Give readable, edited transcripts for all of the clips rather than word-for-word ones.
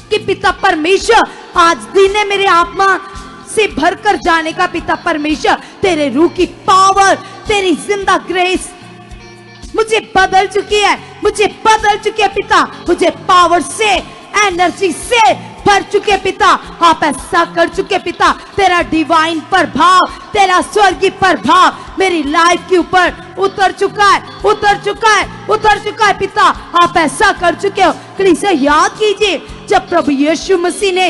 कि पिता परमेश्वर आज दिन है मेरे आत्मा से भरकर जाने का। पिता परमेश्वर तेरे रूह की पावर, तेरी जिंदा ग्रेस मुझे बदल चुकी है, मुझे बदल चुकी है पिता, मुझे पावर से, एनर्जी से भर चुके पिता। आप ऐसा कर चुके पिता, तेरा डिवाइन प्रभाव, तेरा स्वर्गीय प्रभाव मेरी लाइफ के ऊपर उतर चुका है, उतर चुका है, उतर चुका है पिता। आप ऐसा कर चुके हो। कलीसिया याद कीजिए, जब प्रभु यीशु मसीह ने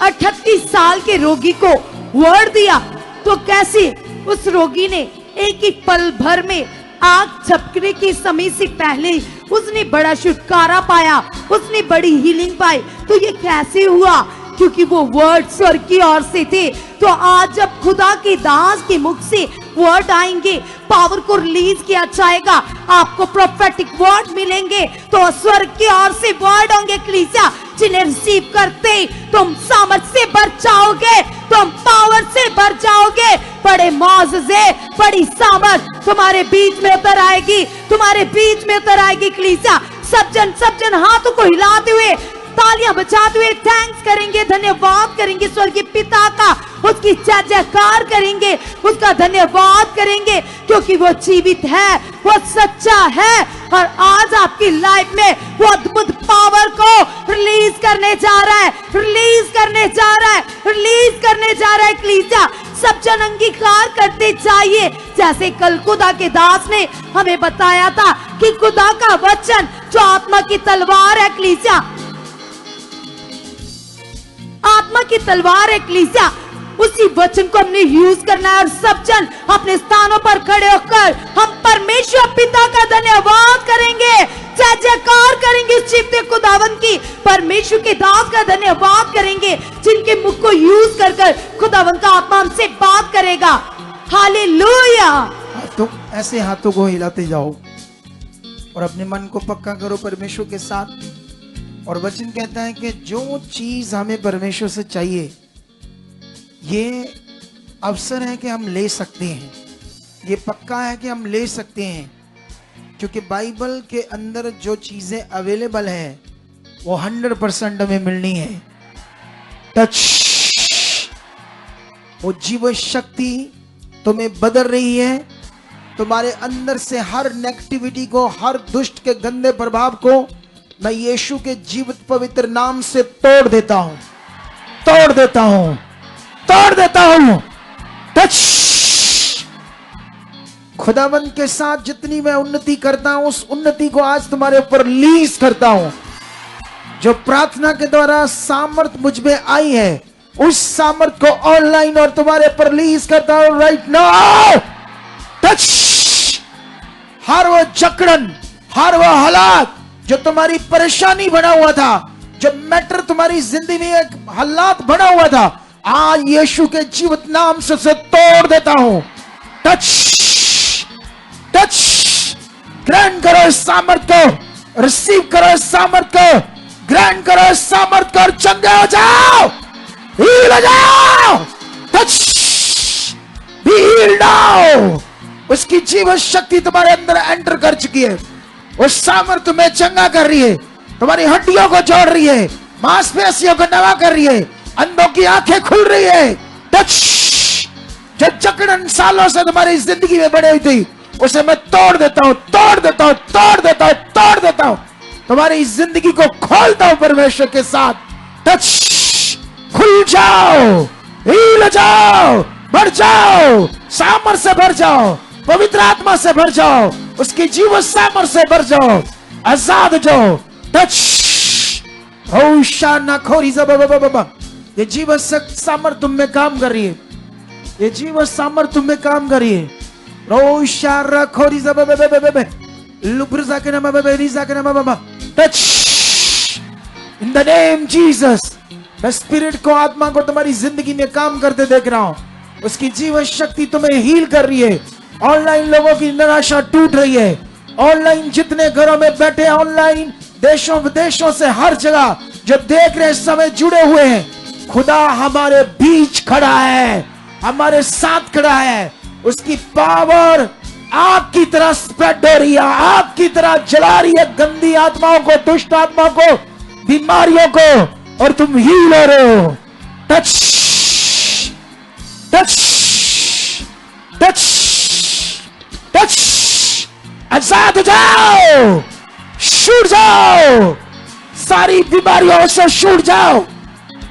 38 साल के रोगी को वर्ड दिया तो कैसे उस रोगी ने एक ही पल भर में आग झपकने के समय से पहले उसने बड़ा छुटकारा पाया, उसने बड़ी हीलिंग पाई। तो ये कैसे हुआ? क्योंकि वो वर्ड स्वर्ग की ओर से थे। तो आज जब खुदा के दास के मुख से वर्ड आएंगे, पावर को रिलीज किया जाएगा, आपको प्रोफेटिक वर्ड मिलेंगे, तो स्वर्ग की ओर से वर्ड होंगे कलीसिया, जिन्हें रिसीव करते ही तुम सामर्थ से भर जाओगे, तुम पावर से भर जाओगे। बड़े मौजज़े, बड़ी सामर्थ तुम्हारे बीच में उतर आएगी, तुम्हारे बीच में उतर आएगी कलीसिया। सब जन हाथों को हिलाते हुए, तालियां बजाते हुए थैंक्स करेंगे, धन्यवाद करेंगे स्वर्गीय पिता का, उसकी जय जयकार करेंगे, उसका धन्यवाद करेंगे, क्योंकि वो जीवित है, वो सच्चा है, और आज आपकी लाइफ में वो अद्भुत पावर को रिलीज करने जा रहा है, रिलीज करने जा रहा है, रिलीज करने जा रहा है कलीसिया। सब जन अंगीकार करते जाइए, जैसे कल खुदा के दास ने हमें बताया था कि खुदा का वचन जो आत्मा की तलवार है कलीसिया, आत्मा की तलवार है कलीसिया, उसी वचन को हमने यूज करना है। और सब जन अपने स्थानों पर खड़े होकर हम परमेश्वर पिता का धन्यवाद करेंगे, जय जयकार करेंगे उस जीवते खुदावन की, परमेश्वर के दास का धन्यवाद करेंगे, जिनके मुख को यूज कर कर खुदावन का आत्मा हमसे बात करेगा। हालेलुया। तो ऐसे हाथों को हिलाते जाओ और अपने मन को पक्का करो परमेश्वर के साथ। और वचन कहता है कि जो चीज हमें परमेश्वर से चाहिए, ये अवसर है कि हम ले सकते हैं, ये पक्का है कि हम ले सकते हैं, क्योंकि बाइबल के अंदर जो चीजें अवेलेबल हैं वो 100% हमें मिलनी है। टच, वो जीव शक्ति तुम्हें बदल रही है, तुम्हारे अंदर से हर नेगेटिविटी को, हर दुष्ट के गंदे प्रभाव को मैं यीशु के जीवित पवित्र नाम से तोड़ देता हूं, तोड़ देता हूं, तोड़ देता हूं। टच, खुदावंद के साथ जितनी मैं उन्नति करता हूं, उस उन्नति को आज तुम्हारे ऊपर रिलीज करता हूं। जो प्रार्थना के द्वारा सामर्थ मुझ में आई है, उस सामर्थ को ऑनलाइन और तुम्हारे ऊपर रिलीज करता हूं राइट नाउ। टच, हर वो जकड़न, हर वो हालात जो तुम्हारी परेशानी बना हुआ था, जो मैटर तुम्हारी जिंदगी में एक हालात बना हुआ था, आज यीशु के जीवित नाम से उसे तोड़ देता हूं। टच, टच, ग्रहण करो इस सामर्थ को, रिसीव करो इस सामर्थ को, ग्रहण करो इस सामर्थ को और चंगे हो जाओ, हील हो जाओ। Touch, be healed now. उसकी जीवन शक्ति तुम्हारे अंदर एंटर कर चुकी है, उस सामर्थ तुम्हें चंगा कर रही है, तुम्हारी हड्डियों को जोड़ रही है, मांसपेशियों को नवा कर रही है, अंधों की आंखें खुल रही है। टच, जो जकड़न सालों से तुम्हारी जिंदगी में बड़ी हुई थी, उसे मैं तोड़ देता हूं, तोड़ देता हूं, तोड़ देता हूं, तोड़ देता हूं। तुम्हारी जिंदगी को खोलता हूं परमेश्वर के साथ। टच, खुल जाओ, हील जाओ, बढ़ जाओ, सामर्थ से भर जाओ, पवित्र आत्मा से भर जाओ, उसकी जीवन सामर्थ से भर जाओ, आजाद जाओ। टच, ओ शाना खोरी ज़बबबबब। ये जीवन सामर्थ तुम में काम कर रही है, ये जीवन सामर्थ तुम में काम कर रही है। रो शारा खोरी ज़बबबबब लुब्रजा के नाम बेबेरिजा के नाम Baba. Touch, in the name Jesus. मैं स्पिरिट को, आत्मा को तुम्हारी जिंदगी में काम करते देख रहा हूं, उसकी जीवन शक्ति तुम्हें हील कर रही है। ऑनलाइन लोगों की निराशा टूट रही है, ऑनलाइन जितने घरों में बैठे, ऑनलाइन देशों विदेशों से हर जगह जो देख रहे समय जुड़े हुए हैं, खुदा हमारे बीच खड़ा है, हमारे साथ खड़ा है। उसकी पावर आग की तरह स्प्रेड हो रही है, आग की तरह जला रही है गंदी आत्माओं को, दुष्ट आत्माओं को। बीमारियों को और तुम हील हो रहे हो। टच टच टच टच, आजाद हो जाओ, छूट जाओ, सारी बीमारियों से छूट जाओ।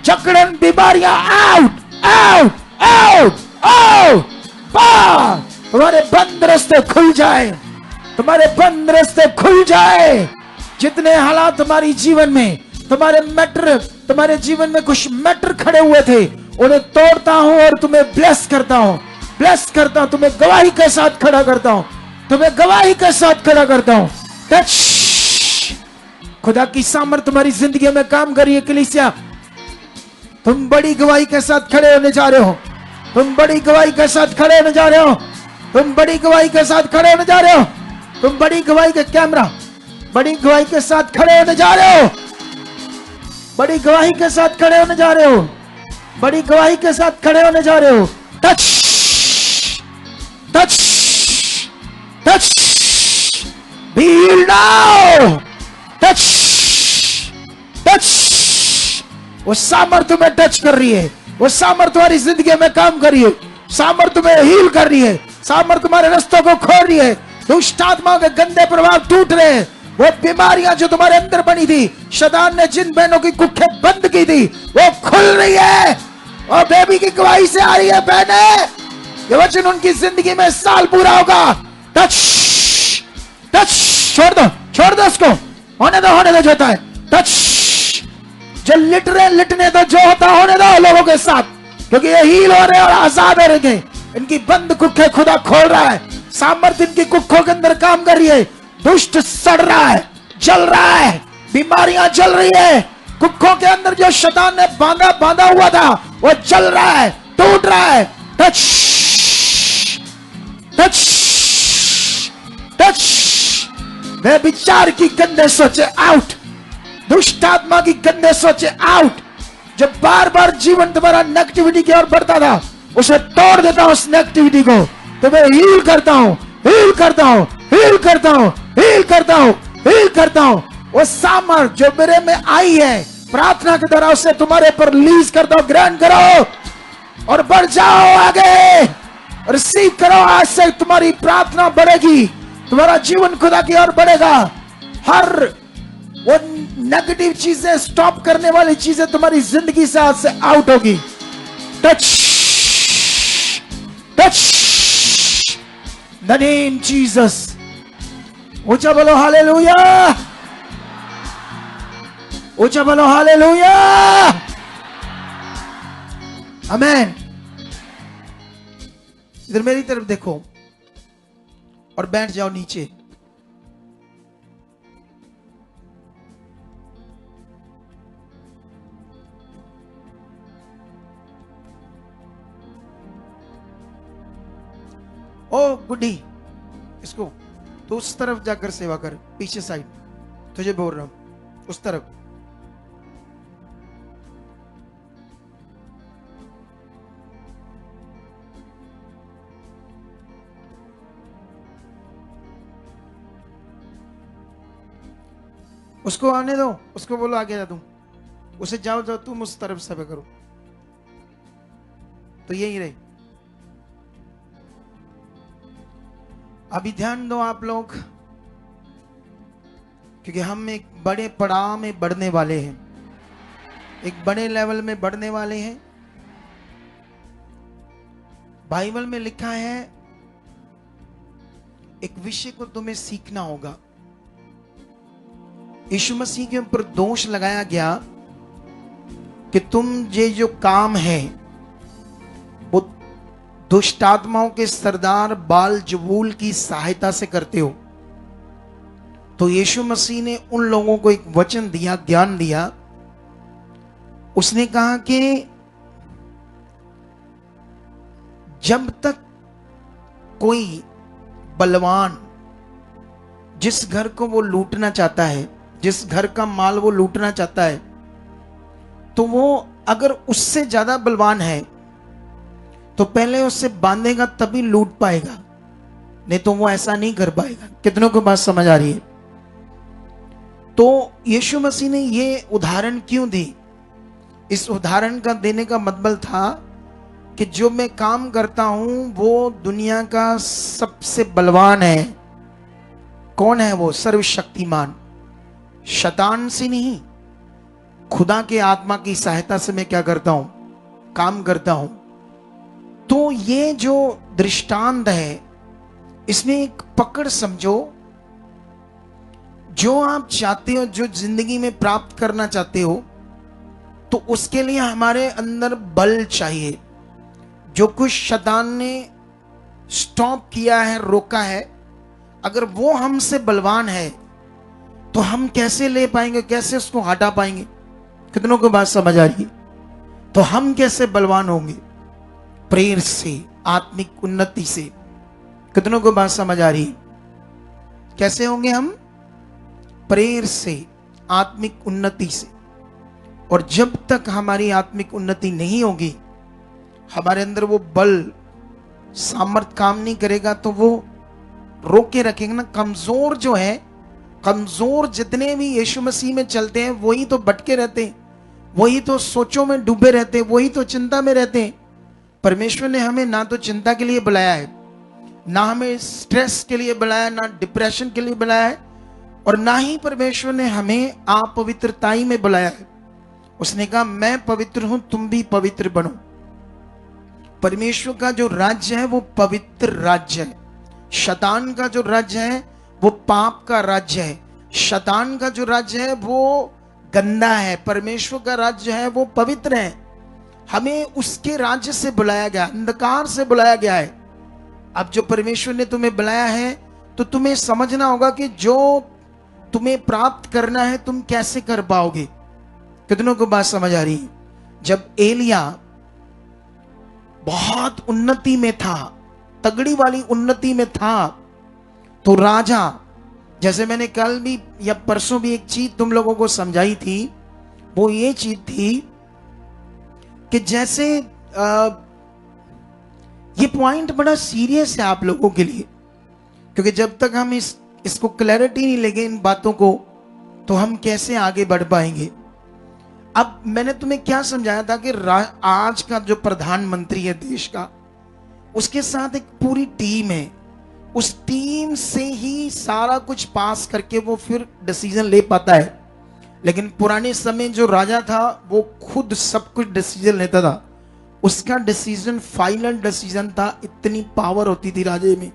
जकड़न बीमारियां आउट आउट आउट आउट, बाहर। तुम्हारे बंद रास्ते खुल जाए, तुम्हारे बंद रास्ते खुल जाए। जितने हालात तुम्हारी जीवन में, तुम्हारे जीवन में कुछ मैटर खड़े हुए थे, उन्हें तोड़ता हूं और तुम्हें ब्लेस करता हूं, ब्लेस करता हूं, तुम्हें गवाही के साथ खड़ा करता हूं, तुम्हें गवाही के साथ खड़ा करता हूं। टच, खुदा की सामर्थ तुम्हारी जिंदगी में काम कर रही है। कलीसिया, तुम बड़ी गवाही के साथ खड़े होने जा रहे हो, तुम बड़ी गवाही के साथ खड़े होने जा रहे हो, तुम बड़ी गवाही के साथ खड़े होने जा रहे हो, तुम बड़ी गवाही के कैमरा, बड़ी गवाही के साथ खड़े होने जा रहे हो, बड़ी गवाही के साथ खड़े होने जा रहे हो, बड़ी गवाही के साथ खड़े होने जा रहे हो। Touch touch touch, be healed now. Touch touch, वो सामर्थ तुम्हें टच कर रही है, वो सामर्थ तुम्हारी जिंदगी में काम कर रही है, सामर्थ तुम्हें हील कर रही है, सामर्थ तुम्हारे रास्तों को खोल रही है। दुष्ट आत्माओं के गंदे प्रभाव टूट रहे हैं। वो बीमारियां जो तुम्हारे अंदर बनी थी, शैतान ने जिन बहनों की कुखें बंद की थी, वो खुल रही है और बेबी की गवाही से आ रही है। बहने, ये वचन उनकी जिंदगी में साल पूरा होगा। टच टच, छोड़ दो उसको, होने दो जो होता है। टच, जो लिट रहे लिटने दो, जो होता होने दो लोगों के साथ, क्योंकि ये हील हो रहे हैं और आजाद हो रहे हैं। इनकी बंद कुखें खुदा खोल रहा है, सामर्थ इनकी कुखों के अंदर काम कर रही है। दुष्ट सड़ रहा है, जल रहा है, बीमारियां जल रही है। कुखों के अंदर जो शैतान ने बांधा हुआ था, वो जल रहा है, टूट रहा है। टच टच टच, वे विचार की गंदे सोचे आउट, दुष्ट आत्मा की गंदे सोचे आउट। जब बार बार जीवन तुम्हारा नेगेटिविटी की ओर बढ़ता था, उसे तोड़ देता हूं, उस नेगेटिविटी को तुम्हें हील करता हूं, हील करता हूं, हील करता हूं, हील करता हूं, हील करता हूं। वो सामर्थ जो मेरे में आई है प्रार्थना के द्वारा, उसे तुम्हारे पर रिलीज करता हूं। ग्रहण करो और बढ़ जाओ आगे, रिसीव करो। आज से तुम्हारी प्रार्थना बढ़ेगी, तुम्हारा जीवन खुदा की ओर बढ़ेगा। हर वो नेगेटिव चीजें, स्टॉप करने वाली चीजें तुम्हारी जिंदगी से आज से आउट होगी। Touch touch, the name Jesus. ऊंचा बोलो हालेलुया, ऊंचा बोलो हालेलुया, आमेन। इधर मेरी तरफ देखो और बैठ जाओ नीचे। ओ गुड्डी, इसको तो उस तरफ जाकर सेवा कर, पीछे साइड, तुझे बोल रहा हूं उस तरफ। उसको आने दो, उसको बोलो आगे जा, तुम उसे जाओ, तुम उस तरफ सेवा करो, तो यही रहे। अभी ध्यान दो आप लोग, क्योंकि हम एक बड़े पड़ाव में बढ़ने वाले हैं, एक बड़े लेवल में बढ़ने वाले हैं। बाइबल में लिखा है एक विषय को तुम्हें सीखना होगा। यीशु मसीह के ऊपर दोष लगाया गया कि तुम ये जो काम है वो दुष्ट आत्माओं के सरदार बाल-ज़बूल की सहायता से करते हो। तो यीशु मसीह ने उन लोगों को एक वचन दिया, ज्ञान दिया। उसने कहा कि जब तक कोई बलवान जिस घर को वो लूटना चाहता है, जिस घर का माल वो लूटना चाहता है, तो वो अगर उससे ज्यादा बलवान है तो पहले उससे बांधेगा तभी लूट पाएगा, नहीं तो वो ऐसा नहीं कर पाएगा। कितनों को बात समझ आ रही है? तो यीशु मसीह ने ये उदाहरण क्यों दी? इस उदाहरण का देने का मतलब था कि जो मैं काम करता हूं वो दुनिया का सबसे बलवान है। कौन है वो? सर्वशक्तिमान। शैतान से नहीं, खुदा के आत्मा की सहायता से मैं क्या करता हूं? काम करता हूं। तो ये जो दृष्टांत है, इसमें एक पकड़ समझो। जो आप चाहते हो, जो जिंदगी में प्राप्त करना चाहते हो, तो उसके लिए हमारे अंदर बल चाहिए। जो कुछ शैतान ने स्टॉप किया है, रोका है, अगर वो हमसे बलवान है तो हम कैसे ले पाएंगे, कैसे उसको हटा पाएंगे? कितनों को बात समझ आ रही है? तो हम कैसे बलवान होंगे? प्रेयर से, आत्मिक उन्नति से। कितनों को बात समझ आ रही है? कैसे होंगे हम? प्रेयर से, आत्मिक उन्नति से। और जब तक हमारी आत्मिक उन्नति नहीं होगी, हमारे अंदर वो बल, सामर्थ काम नहीं करेगा, तो वो रोक के रखेंगे ना। कमजोर जो है, कमजोर जितने भी यीशु मसीह में चलते हैं, वही तो भटके रहते हैं, वही तो सोचों में डूबे रहते हैं, वही तो चिंता में रहते हैं। परमेश्वर ने हमें ना तो चिंता के लिए बुलाया है, ना हमें स्ट्रेस के लिए बुलाया, ना डिप्रेशन के लिए बुलाया है, और ना ही परमेश्वर ने हमें अपवित्रताई में बुलाया है। उसने कहा मैं पवित्र हूं, तुम भी पवित्र बनो। परमेश्वर का जो राज्य है वो पवित्र राज्य है। शैतान का जो राज्य है वो पाप का राज्य है। शैतान का जो राज्य है वो गंदा है। परमेश्वर का राज्य है वो पवित्र है। हमें उसके राज्य से बुलाया गया, अंधकार से बुलाया गया है। अब जो परमेश्वर ने तुम्हें बुलाया है, तो तुम्हें समझना होगा कि जो तुम्हें प्राप्त करना है तुम कैसे कर पाओगे। कितनों को बात समझ आ रही है? जब एलिया बहुत उन्नति में था, तगड़ी वाली उन्नति में था, तो राजा, जैसे मैंने कल भी या परसों भी एक चीज तुम लोगों को समझाई थी, वो ये चीज थी कि जैसे ये पॉइंट बड़ा सीरियस है आप लोगों के लिए, क्योंकि जब तक हम इसको क्लैरिटी नहीं लेंगे इन बातों को, तो हम कैसे आगे बढ़ पाएंगे। अब मैंने तुम्हें क्या समझाया था कि आज का जो प्रधानमंत्री है देश का, उसके साथ एक पूरी टीम है। उस टीम से ही सारा कुछ पास करके वो फिर डिसीजन ले पाता है। लेकिन पुराने समय जो राजा था वो खुद सब कुछ डिसीजन लेता था। उसका डिसीजन फाइनल डिसीजन था। इतनी पावर होती थी राजे में।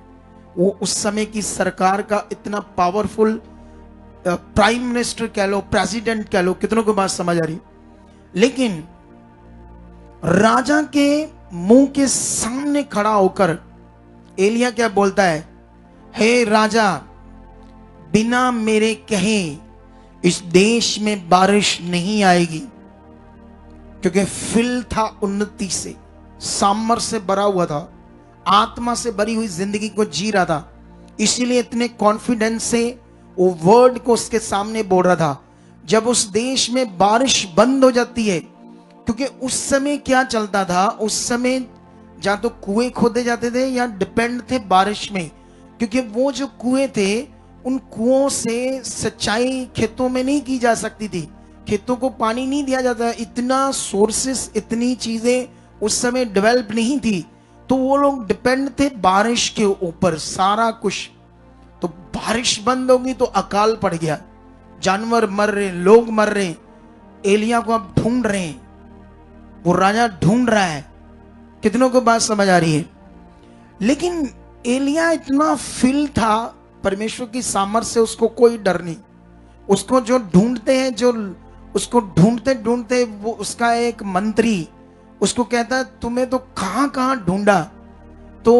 वो उस समय की सरकार का इतना पावरफुल प्राइम मिनिस्टर कह लो, प्रेसिडेंट कह लो। कितनों को बात समझ आ रही? लेकिन राजा के मुंह के सामने खड़ा होकर एलिया क्या बोलता है? हे राजा, बिना मेरे कहे इस देश में बारिश नहीं आएगी। क्योंकि फिल था उन्नति से, सामर से भरा हुआ था, आत्मा से भरी हुई जिंदगी को जी रहा था। इसीलिए इतने कॉन्फिडेंस से वो वर्ड को उसके सामने बोल रहा था। जब उस देश में बारिश बंद हो जाती है, क्योंकि उस समय क्या चलता था, उस समय या तो कुएं खोदे जाते थे या डिपेंड थे बारिश में, क्योंकि वो जो कुएं थे, उन कुओं से सिंचाई खेतों में नहीं की जा सकती थी। खेतों को पानी नहीं दिया जाता। इतना सोर्सेस, इतनी चीजें उस समय डेवलप नहीं थी, तो वो लोग डिपेंड थे बारिश के ऊपर सारा कुछ। तो बारिश बंद होगी तो अकाल पड़ गया, जानवर मर रहे, लोग मर रहे। एलिया को अब ढूंढ रहे हैं, वो राजा ढूंढ रहा है। कितनों को बात समझ आ रही है? लेकिन एलिया इतना फिल था परमेश्वर की सामर्थ्य से, उसको कोई डर नहीं। उसको जो ढूंढते हैं, जो उसको ढूंढते ढूंढते वो उसका एक मंत्री उसको कहता है तुम्हें तो कहां कहां ढूंढा। तो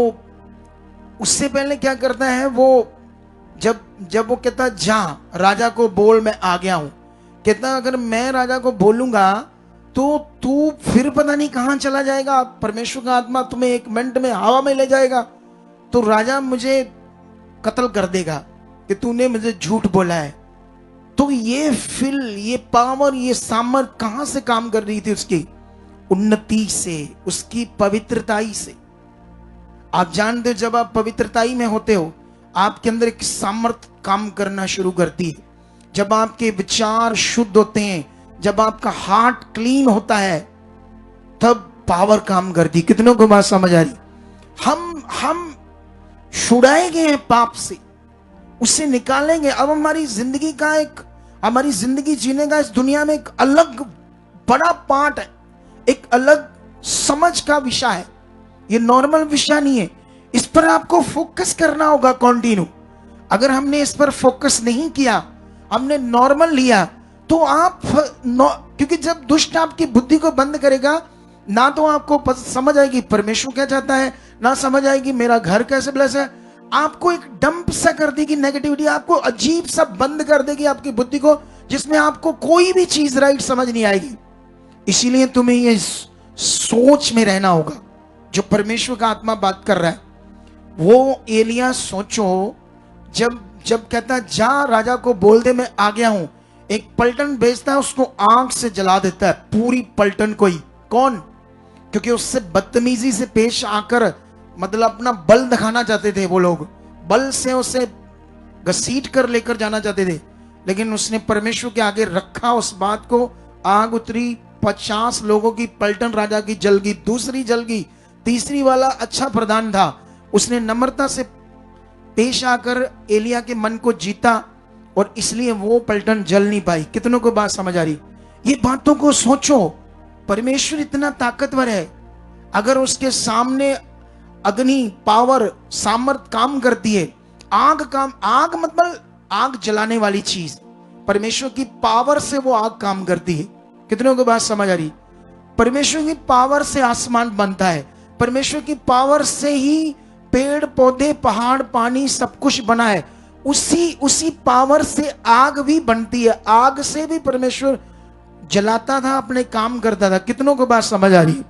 उससे पहले क्या करता है वो, जब वो कहता जा राजा को बोल मैं आ गया हूं, कहता अगर मैं राजा को बोलूंगा तो तू फिर पता नहीं कहां चला जाएगा। परमेश्वर का आत्मा तुम्हें एक मिनट में हवा में ले जाएगा, तो राजा मुझे कत्ल कर देगा कि तूने मुझे झूठ बोला है। तो ये फिल, ये पावर, ये सामर्थ कहां से काम कर रही थी? उसकी उन्नति से, उसकी पवित्रताई से। आप जानते हो जब आप पवित्रताई में होते हो, आपके अंदर एक सामर्थ काम करना शुरू करती है। जब आपके विचार शुद्ध होते हैं, जब आपका हार्ट क्लीन होता है, तब पावर काम करती। कितनों को बात समझ आ रही? हम छुड़ाए गए हैं पाप से, उससे निकालेंगे। अब हमारी जिंदगी का हमारी जिंदगी जीने का इस दुनिया में एक अलग बड़ा पार्ट है, एक अलग समझ का विषय है। ये नॉर्मल विषय नहीं है, इस पर आपको फोकस करना होगा कंटिन्यू। अगर हमने इस पर फोकस नहीं किया, हमने नॉर्मल लिया, तो क्योंकि जब दुष्ट आपकी बुद्धि को बंद करेगा, ना तो आपको समझ आएगी परमेश्वर क्या चाहता है, ना समझ आएगी मेरा घर कैसे ब्लेस है। आपको एक डंप सा कर देगी नेगेटिविटी, आपको अजीब सा बंद कर देगी आपकी बुद्धि को, जिसमें आपको कोई भी चीज राइट समझ नहीं आएगी। इसीलिए तुम्हें ये सोच में रहना होगा जो परमेश्वर का आत्मा बात कर रहा है। वो एलिया सोचो, जब कहता जा राजा को बोल दे मैं आ गया हूं, एक पलटन भेजता है, उसको आंख से जला देता है पूरी पलटन को ही। कौन? क्योंकि उससे बदतमीजी से पेश आकर, मतलब अपना बल दिखाना चाहते थे वो लोग, बल से उसे घसीट कर लेकर जाना चाहते थे। लेकिन उसने परमेश्वर के आगे रखा उस बात को, आग उतरी, 50 लोगों की पलटन राजा की जल गई, दूसरी जल गई, तीसरी वाला अच्छा प्रधान था, उसने नम्रता से पेश आकर एलिया के मन को जीता, और इसलिए वो पलटन जल नहीं पाई। कितनों को बात समझ आ रही? ये बातों को सोचो, परमेश्वर इतना ताकतवर है, अगर उसके सामने अग्नि, पावर, सामर्थ काम करती है, आग मतलब आग जलाने वाली चीज, परमेश्वर की पावर से वो आग काम करती है। कितनों को बात समझ आ रही? परमेश्वर की पावर से आसमान बनता है, परमेश्वर की पावर से ही पेड़ पौधे, पहाड़, पानी सब कुछ बना है। उसी पावर से आग भी बनती है, आग से भी परमेश्वर जलाता था, अपने काम करता था। कितनों को बात समझ आ रही?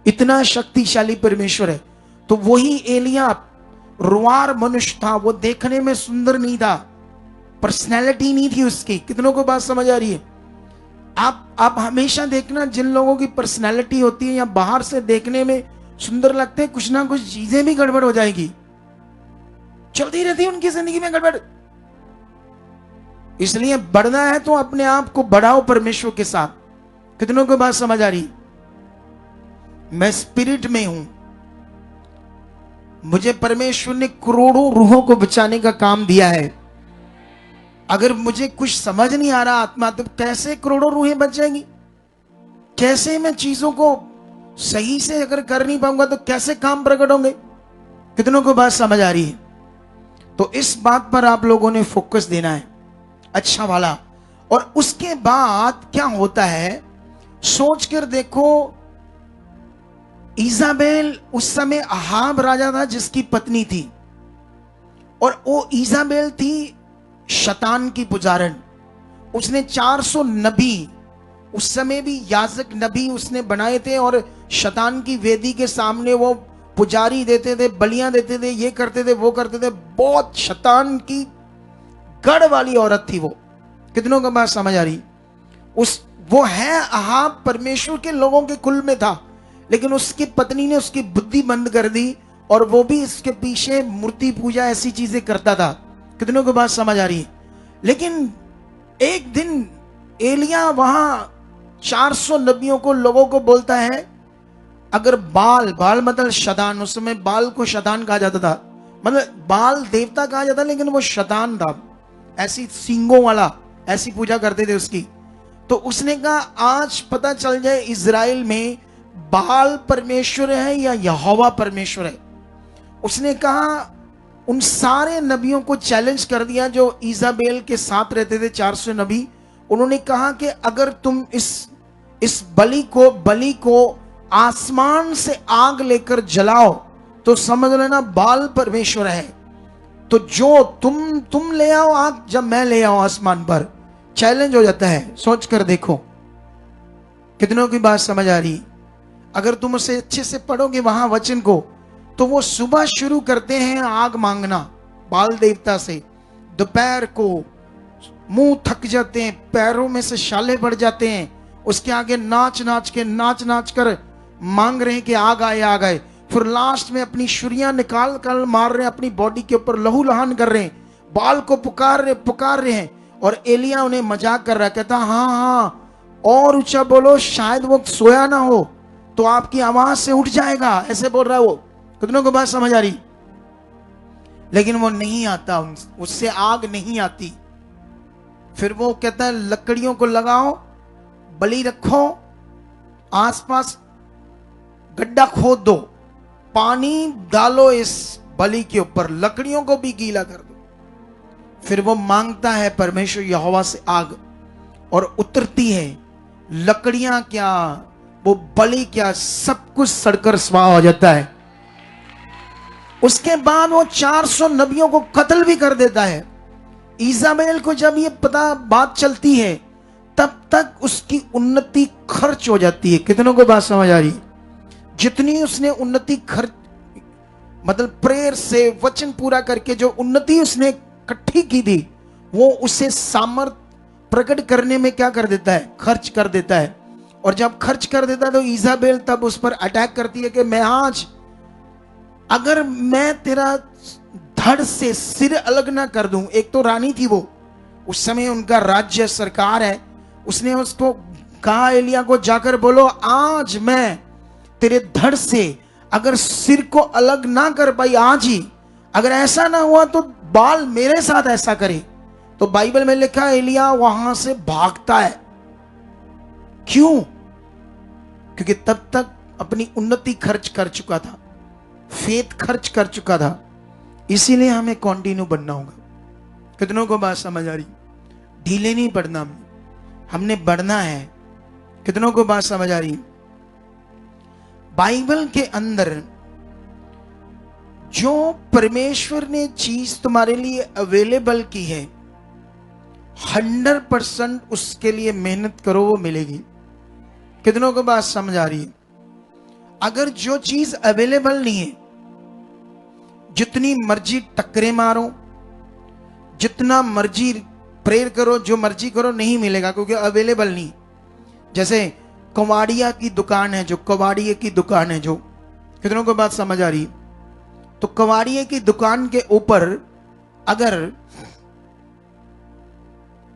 इतना शक्तिशाली परमेश्वर है। तो वही एलिया रुआर मनुष्य था, वो देखने में सुंदर नहीं था, पर्सनैलिटी नहीं थी उसकी। कितनों को बात समझ आ रही है? आप हमेशा देखना, जिन लोगों की पर्सनैलिटी होती है या बाहर से देखने में सुंदर लगते हैं, कुछ ना कुछ चीजें भी गड़बड़ हो जाएगी, चलती रहती है उनकी जिंदगी में गड़बड़। इसलिए बढ़ना है तो अपने आप को बढ़ाओ परमेश्वर के साथ। कितनों को बात समझ आ रही? मैं स्पिरिट में हूं, मुझे परमेश्वर ने करोड़ों रूहों को बचाने का काम दिया है। अगर मुझे कुछ समझ नहीं आ रहा आत्मा, तो कैसे करोड़ों रूहें बच जाएंगी? कैसे मैं चीजों को सही से अगर कर नहीं पाऊंगा तो कैसे काम प्रकट होंगे? कितनों को बात समझ आ रही है? तो इस बात पर आप लोगों ने फोकस देना है, अच्छा वाला। और उसके बाद क्या होता है, सोच कर देखो। इजाबेल उस समय अहाब राजा था जिसकी पत्नी थी, और वो इजाबेल थी शैतान की पुजारन। उसने 400 नबी, उस समय भी याजक नबी उसने बनाए थे, और शैतान की वेदी के सामने वो पुजारी देते थे, बलियां देते थे, ये करते थे, वो करते थे। बहुत शैतान की गढ़ वाली औरत थी वो। कितनों को बात समझ आ रही? वो है अहाब परमेश्वर के लोगों के कुल में था, लेकिन उसकी पत्नी ने उसकी बुद्धि बंद कर दी, और वो भी इसके पीछे मूर्ति पूजा ऐसी चीजें करता था। कितनों को बात समझ आ रही है? लेकिन एक दिन एलिया वहां 400 नबियों को, लोगों को बोलता है, अगर बाल मतलब शैतान, उस समय बाल को शैतान कहा जाता था, मतलब बाल देवता कहा जाता, लेकिन वो शैतान था, ऐसी सींगों वाला, ऐसी पूजा करते थे उसकी। तो उसने कहा आज पता चल जाए इजराइल में बाल परमेश्वर है या यहोवा परमेश्वर है। उसने कहा, उन सारे नबियों को चैलेंज कर दिया जो इजाबेल के साथ रहते थे, 400 नबी। उन्होंने कहा कि अगर तुम इस बलि को आसमान से आग लेकर जलाओ तो समझ लेना बाल परमेश्वर है। तो जो तुम ले आओ आग, जब मैं ले आऊं आसमान पर, चैलेंज हो जाता है। सोच कर देखो कितनों की बात समझ आ रही? अगर तुम उसे अच्छे से पढ़ोगे वहां वचन को, तो वो सुबह शुरू करते हैं आग मांगना बाल देवता से, दोपहर को मुंह थक जाते हैं, पैरों में से छाले पड़ जाते हैं, उसके आगे नाच नाच कर मांग रहे हैं कि आग आए आग आए। फिर लास्ट में अपनी छुरियां निकाल कर मार रहे हैं, अपनी बॉडी के ऊपर लहू लहान कर रहे हैं, बाल को पुकार रहे हैं, और एलिया उन्हें मजाक कर रहा, कहता हाँ हाँ और ऊंचा बोलो, शायद वो सोया ना हो तो आपकी आवाज से उठ जाएगा, ऐसे बोल रहा है वो। कितनों को बात समझ आ रही? लेकिन वो नहीं आता, उससे आग नहीं आती। फिर वो कहता है लकड़ियों को लगाओ, बलि रखो, आसपास गड्ढा खोद दो, पानी डालो इस बलि के ऊपर, लकड़ियों को भी गीला कर दो। फिर वो मांगता है परमेश्वर यहोवा से आग, और उतरती है। लकड़ियां क्या, वो बलि क्या, सब कुछ सड़कर स्वाह हो जाता है। उसके बाद वो 400 नबियों को कत्ल भी कर देता है। इजाबेल को जब ये बात चलती है, तब तक उसकी उन्नति खर्च हो जाती है। कितनों को बात समझ आ रही? जितनी उसने उन्नति खर्च, मतलब प्रेयर से वचन पूरा करके जो उन्नति उसने इकट्ठी की थी, वो उसे सामर्थ प्रकट करने में क्या कर देता है? खर्च कर देता है। और जब खर्च कर देता है तो इजाबेल तब उस पर अटैक करती है कि मैं आज, अगर मैं तेरा धड़ से सिर अलग ना कर दूं। एक तो रानी थी वो, उस समय उनका राज्य सरकार है। उसने उसको कहा एलिया को, जाकर बोलो आज मैं तेरे धड़ से अगर सिर को अलग ना कर पाई आज ही, अगर ऐसा ना हुआ तो बाल मेरे साथ ऐसा करे। तो बाइबल में लिखा एलिया वहां से भागता है। क्यों? क्योंकि तब तक अपनी उन्नति खर्च कर चुका था, फेथ खर्च कर चुका था। इसीलिए हमें कंटिन्यू बनना होगा। कितनों को बात समझ आ रही? ढीले नहीं पड़ना, हमने बढ़ना है। कितनों को बात समझ आ रही? बाइबल के अंदर जो परमेश्वर ने चीज तुम्हारे लिए अवेलेबल की है, 100% उसके लिए मेहनत करो, वो मिलेगी। कितनों को बात समझ आ रही है? अगर जो चीज अवेलेबल नहीं है, जितनी मर्जी टक्करे मारो, जितना मर्जी प्रेयर करो, जो मर्जी करो, नहीं मिलेगा, क्योंकि अवेलेबल नहीं। जैसे कवाड़िया की दुकान है, जो कवाड़िये की दुकान है, जो, कितनों को बात समझ आ रही? तो कवाड़िये की दुकान के ऊपर अगर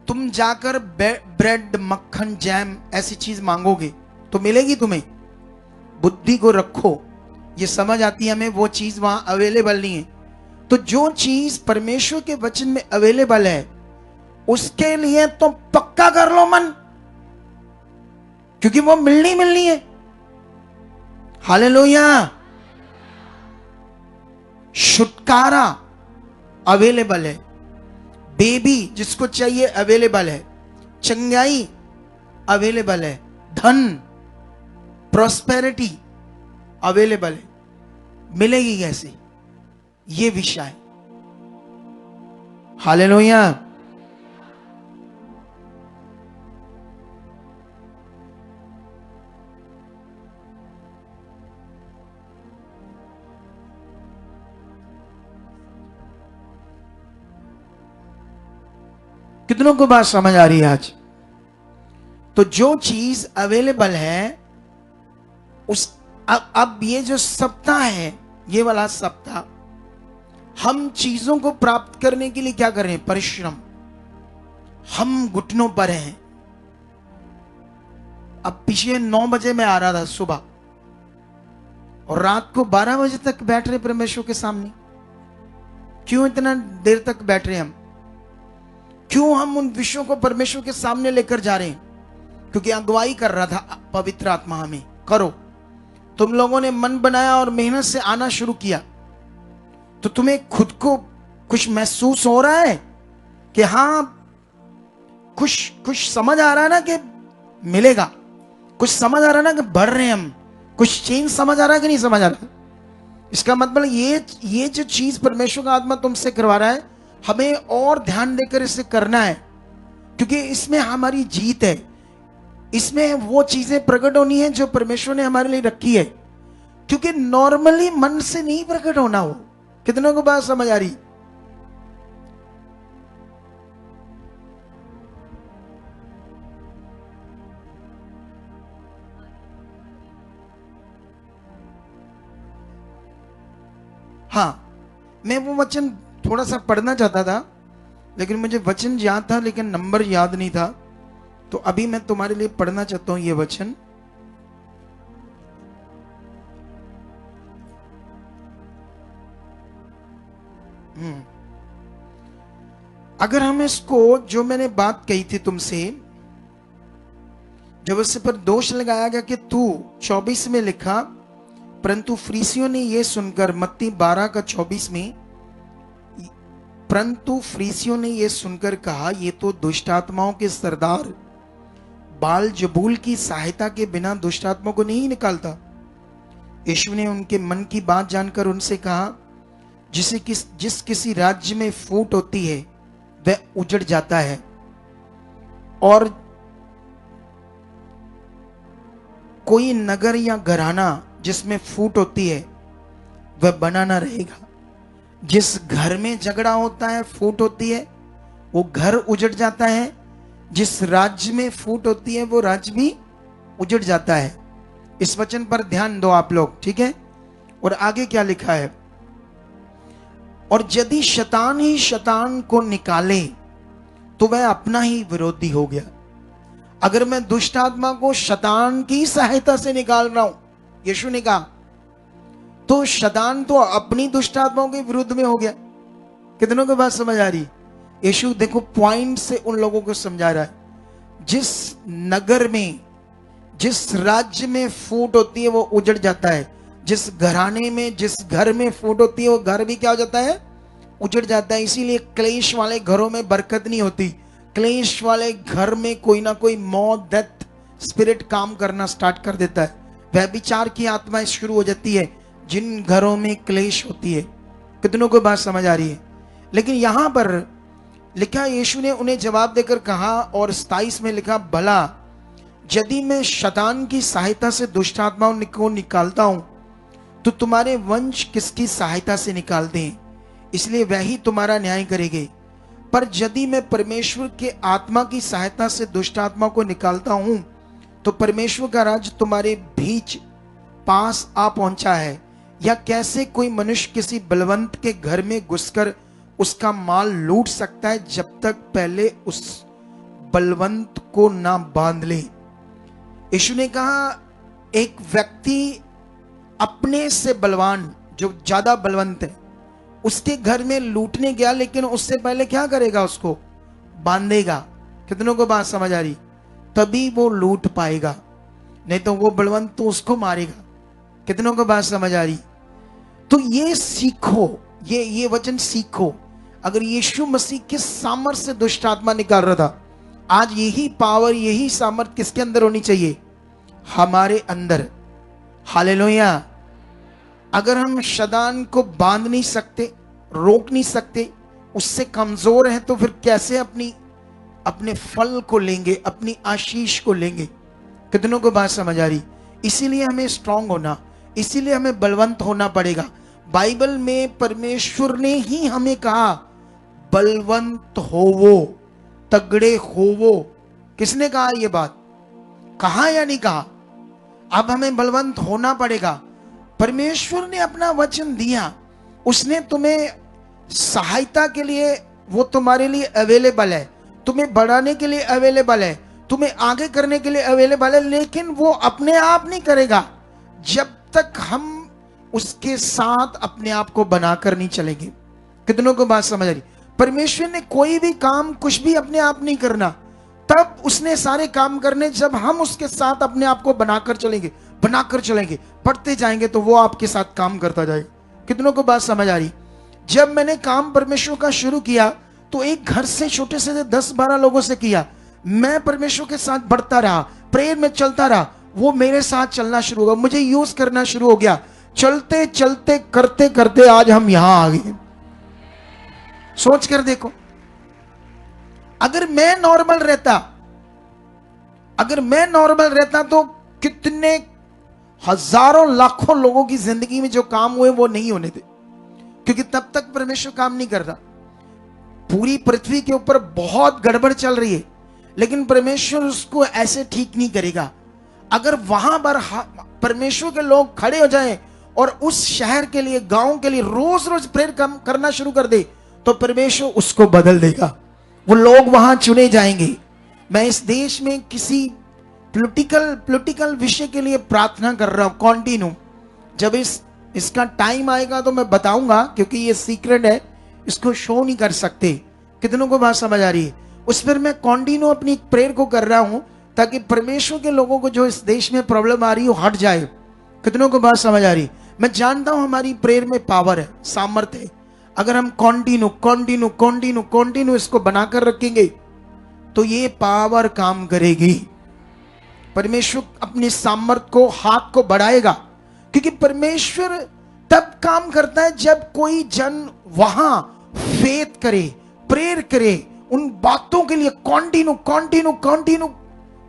तुम जाकर ब्रेड, मक्खन, जैम ऐसी चीज मांगोगे तो मिलेगी तुम्हें? बुद्धि को रखो, ये समझ आती है हमें, वो चीज वहां अवेलेबल नहीं है। तो जो चीज परमेश्वर के वचन में अवेलेबल है, उसके लिए तो पक्का कर लो मन, क्योंकि वो मिलनी है। हालेलुया! छुटकारा अवेलेबल है, बेबी जिसको चाहिए अवेलेबल है, चंगाई अवेलेबल है, धन, प्रॉस्पेरिटी अवेलेबल है। मिलेगी कैसे? ये विषय है। हालेलुया! कितनों को बात समझ आ रही है आज? तो जो चीज अवेलेबल है, उस अब ये जो सप्ताह है, ये वाला सप्ताह, हम चीजों को प्राप्त करने के लिए क्या कर रहे हैं? परिश्रम। हम घुटनों पर हैं। अब पीछे 9 बजे मैं आ रहा था सुबह, और रात को 12 बजे तक बैठ रहे परमेश्वर के सामने। क्यों इतना देर तक बैठ रहे हम? क्यों हम उन विषयों को परमेश्वर के सामने लेकर जा रहे हैं? क्योंकि अगुवाई कर रहा था पवित्र आत्मा हमें, करो। तुम लोगों ने मन बनाया और मेहनत से आना शुरू किया, तो तुम्हें खुद को कुछ महसूस हो रहा है कि हाँ, कुछ समझ आ रहा है ना कि मिलेगा, कुछ समझ आ रहा है ना कि बढ़ रहे हैं हम, कुछ चेंज समझ आ रहा है कि नहीं समझ आ रहा? इसका मतलब ये जो चीज परमेश्वर का आत्मा तुमसे करवा रहा है, हमें और ध्यान देकर इसे करना है, क्योंकि इसमें हमारी जीत है। इसमें वो चीजें प्रकट होनी है जो परमेश्वर ने हमारे लिए रखी है, क्योंकि नॉर्मली मन से नहीं प्रकट होना हो। कितनों को बात समझ आ रही? हाँ, मैं वो वचन थोड़ा सा पढ़ना चाहता था, लेकिन मुझे वचन याद था लेकिन नंबर याद नहीं था, तो अभी मैं तुम्हारे लिए पढ़ना चाहता हूं ये वचन। अगर हम इसको, जो मैंने बात कही थी तुमसे, जब उससे पर दोष लगाया गया कि तू 24 में लिखा, परंतु फरीसियों ने यह सुनकर, मत्ती 12 का 24 में, परंतु फरीसियों ने यह सुनकर कहा, ये तो दुष्ट आत्माओं के सरदार बाल जबूल की सहायता के बिना दुष्ट आत्मा को नहीं निकालता। यीशु ने उनके मन की बात जानकर उनसे कहा, जिस किसी राज्य में फूट होती है वह उजड़ जाता है, और कोई नगर या घराना जिसमें फूट होती है वह बना ना रहेगा। जिस घर में झगड़ा होता है, फूट होती है, वो घर उजड़ जाता है। जिस राज्य में फूट होती है वो राज्य भी उजड़ जाता है। इस वचन पर ध्यान दो आप लोग, ठीक है। और आगे क्या लिखा है, और यदि शैतान ही शैतान को निकाले तो वह अपना ही विरोधी हो गया। अगर मैं दुष्ट आत्मा को शैतान की सहायता से निकाल रहा हूं, यीशु ने कहा, तो शैतान तो अपनी दुष्ट आत्माओं के विरुद्ध में हो गया। कितनों को बात समझ आ रही? यीशु देखो पॉइंट से उन लोगों को समझा रहा है। जिस नगर में, जिस राज्य में फूट होती है वो उजड़ जाता है। जिस घराने में, जिस घर में फूट होती है वो घर भी क्या हो जाता है? उजड़ जाता है। इसीलिए क्लेश वाले घरों में बरकत नहीं होती। क्लेश वाले घर में कोई ना कोई मौत, डेथ स्पिरिट काम करना स्टार्ट कर देता है। व्यभिचार की आत्माएं शुरू हो जाती है जिन घरों में क्लेश होती है। कितनों को बात समझ आ रही है? लेकिन यहां पर लिखा, यीशु ने उन्हें जवाब देकर कहा, और 27 में लिखा, भला यदि मैं शैतान की सहायता से दुष्ट आत्माओं को निकालता हूं तो तुम्हारे वंश किसकी सहायता से निकालते हैं? इसलिए वही तुम्हारा न्याय करेंगे। पर यदि मैं परमेश्वर के आत्मा की सहायता से दुष्ट आत्मा को निकालता हूं तो परमेश्वर का राज्य तुम्हारे बीच पास आ पहुंचा है। या कैसे कोई मनुष्य किसी बलवंत के घर में घुसकर उसका माल लूट सकता है जब तक पहले उस बलवंत को ना बांध ले? यीशु ने कहा, एक व्यक्ति अपने से बलवान, जो ज्यादा बलवंत है, उसके घर में लूटने गया, लेकिन उससे पहले क्या करेगा? उसको बांधेगा। कितनों को बात समझ आ रही? तभी वो लूट पाएगा, नहीं तो वो बलवंत तो उसको मारेगा। कितनों को बात समझ आ रही? तो ये सीखो, ये वचन सीखो। अगर यीशु मसीह किस सामर्थ्य से दुष्ट आत्मा निकाल रहा था, आज यही पावर, यही सामर्थ्य किसके अंदर होनी चाहिए? हमारे अंदर। हालेलुया। अगर हम शैतान को बांध नहीं सकते, रोक नहीं सकते, उससे कमजोर हैं, तो फिर कैसे अपने फल को लेंगे, अपनी आशीष को लेंगे? कितनों को बात समझ आ रही? इसीलिए हमें स्ट्रांग होना, इसीलिए हमें बलवंत होना पड़ेगा। बाइबल में परमेश्वर ने ही हमें कहा, बलवंत होवो, तगड़े होवो। किसने कहा ये बात? कहा या नहीं कहा? अब हमें बलवंत होना पड़ेगा। परमेश्वर ने अपना वचन दिया, उसने तुम्हें सहायता के लिए, वो तुम्हारे लिए अवेलेबल है, तुम्हें बढ़ाने के लिए अवेलेबल है, तुम्हें आगे करने के लिए अवेलेबल है। लेकिन वो अपने आप नहीं करेगा जब तक हम उसके साथ अपने आप को बनाकर नहीं चलेंगे। कितनों को बात समझ आ रही? परमेश्वर ने कोई भी काम, कुछ भी अपने आप नहीं करना, तब उसने सारे काम करने जब हम उसके साथ अपने आप को बनाकर चलेंगे, बनाकर चलेंगे, पढ़ते जाएंगे, तो वो आपके साथ काम करता जाएगा। कितनों को बात समझ आ रही? जब मैंने काम परमेश्वर का शुरू किया तो एक घर से, छोटे से 10-12 लोगों से किया। मैं परमेश्वर के साथ बढ़ता रहा, प्रेयर में चलता रहा, वो मेरे साथ चलना शुरू हो गया, मुझे यूज करना शुरू हो गया। चलते चलते करते करते आज हम यहां आ गए। सोच कर देखो, अगर मैं नॉर्मल रहता तो कितने हजारों लाखों लोगों की जिंदगी में जो काम हुए वो नहीं होने थे, क्योंकि तब तक परमेश्वर काम नहीं करता। पूरी पृथ्वी के ऊपर बहुत गड़बड़ चल रही है, लेकिन परमेश्वर उसको ऐसे ठीक नहीं करेगा। अगर वहां पर परमेश्वर के लोग खड़े हो जाएं और उस शहर के लिए, गांव के लिए रोज रोज प्रेयर करना शुरू कर दे, तो परमेश्वर उसको बदल देगा। वो लोग वहां चुने जाएंगे। मैं इस देश में किसी पॉलिटिकल विषय के लिए प्रार्थना कर रहा हूं कॉन्टिन्यू। जब इसका टाइम आएगा तो मैं बताऊंगा, क्योंकि ये सीक्रेट है, इसको शो नहीं कर सकते। कितनों को बात समझ आ रही है? उस पर मैं कॉन्टिन्यू अपनी प्रेयर को कर रहा हूं ताकि परमेश्वर के लोगों को जो इस देश में प्रॉब्लम आ रही है हट जाए। कितनों को बात समझ आ रही? मैं जानता हूं हमारी प्रेयर में पावर है, सामर्थ्य है। अगर हम कॉन्टिन्यू इसको बनाकर रखेंगे तो ये पावर काम करेगी। परमेश्वर अपने सामर्थ्य को, हाथ को बढ़ाएगा, क्योंकि परमेश्वर तब काम करता है जब कोई जन वहां फेथ करे, प्रेयर करे, उन बातों के लिए कॉन्टिन्यू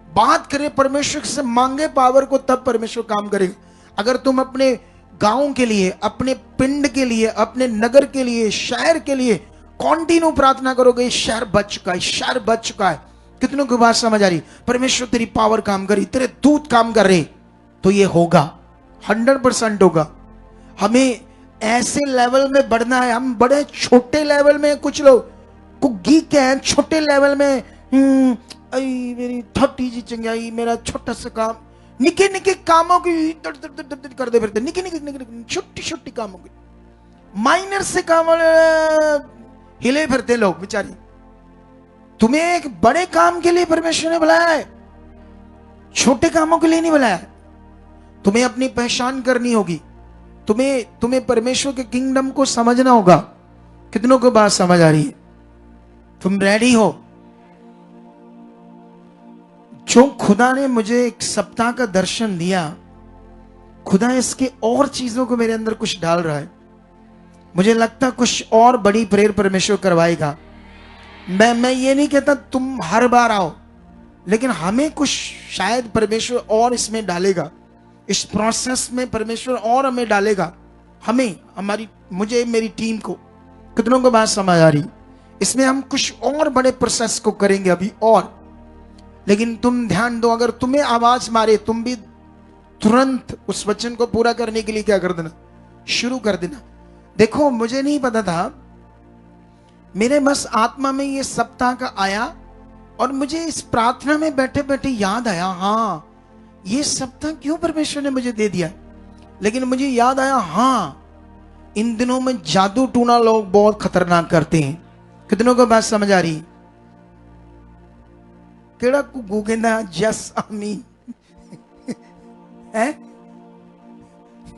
बात करे, परमेश्वर से मांगे पावर को, तब परमेश्वर काम करेगा। अगर तुम अपने गांव के लिए, अपने पिंड के लिए, अपने नगर के लिए, शहर के लिए कॉन्टिन्यू प्रार्थना करोगे, शहर बच चुका है, शहर बच चुका है। कितनों की बात समझ आ रही? परमेश्वर तेरी पावर काम करी, तेरे दूत काम कर रहे, तो ये होगा, 100% होगा। हमें ऐसे लेवल में बढ़ना है। हम बड़े छोटे लेवल में, कुछ लोग गीक हैं, छोटे लेवल में, मेरी 30 जी चंगाई, मेरा छोटा सा काम, निके निके कामों की कर दे फिरते, निके छोटी छोटी कामों की, माइनर से काम हिले फिरते लोग बेचारी। तुम्हें एक बड़े काम के लिए परमेश्वर ने बुलाया है, छोटे कामों के लिए नहीं बुलाया है। तुम्हें अपनी पहचान करनी होगी, तुम्हें परमेश्वर के किंगडम को समझना होगा। कितनों को बात समझ आ रही है? तुम रेडी हो? जो खुदा ने मुझे एक सप्ताह का दर्शन दिया, खुदा इसके और चीजों को मेरे अंदर कुछ डाल रहा है। मुझे लगता कुछ और बड़ी प्रेयर परमेश्वर करवाएगा। मैं ये नहीं कहता तुम हर बार आओ, लेकिन हमें कुछ शायद परमेश्वर और इसमें डालेगा, इस प्रोसेस में परमेश्वर और हमें डालेगा, मुझे, मेरी टीम को। कितनों को बात समझ आ रही? इसमें हम कुछ और बड़े प्रोसेस को करेंगे अभी और। लेकिन तुम ध्यान दो, अगर तुम्हें आवाज मारे, तुम भी तुरंत उस वचन को पूरा करने के लिए क्या कर देना, शुरू कर देना। देखो, मुझे नहीं पता था, मेरे बस आत्मा में ये सप्ताह का आया और मुझे इस प्रार्थना में बैठे बैठे याद आया, हाँ ये सप्ताह क्यों परमेश्वर ने मुझे दे दिया। लेकिन मुझे याद आया, हाँ इन दिनों में जादू टूना लोग बहुत खतरनाक करते हैं। कितनों को बात समझ आ रही? केड़ा कुकू कहना यस आमीन है?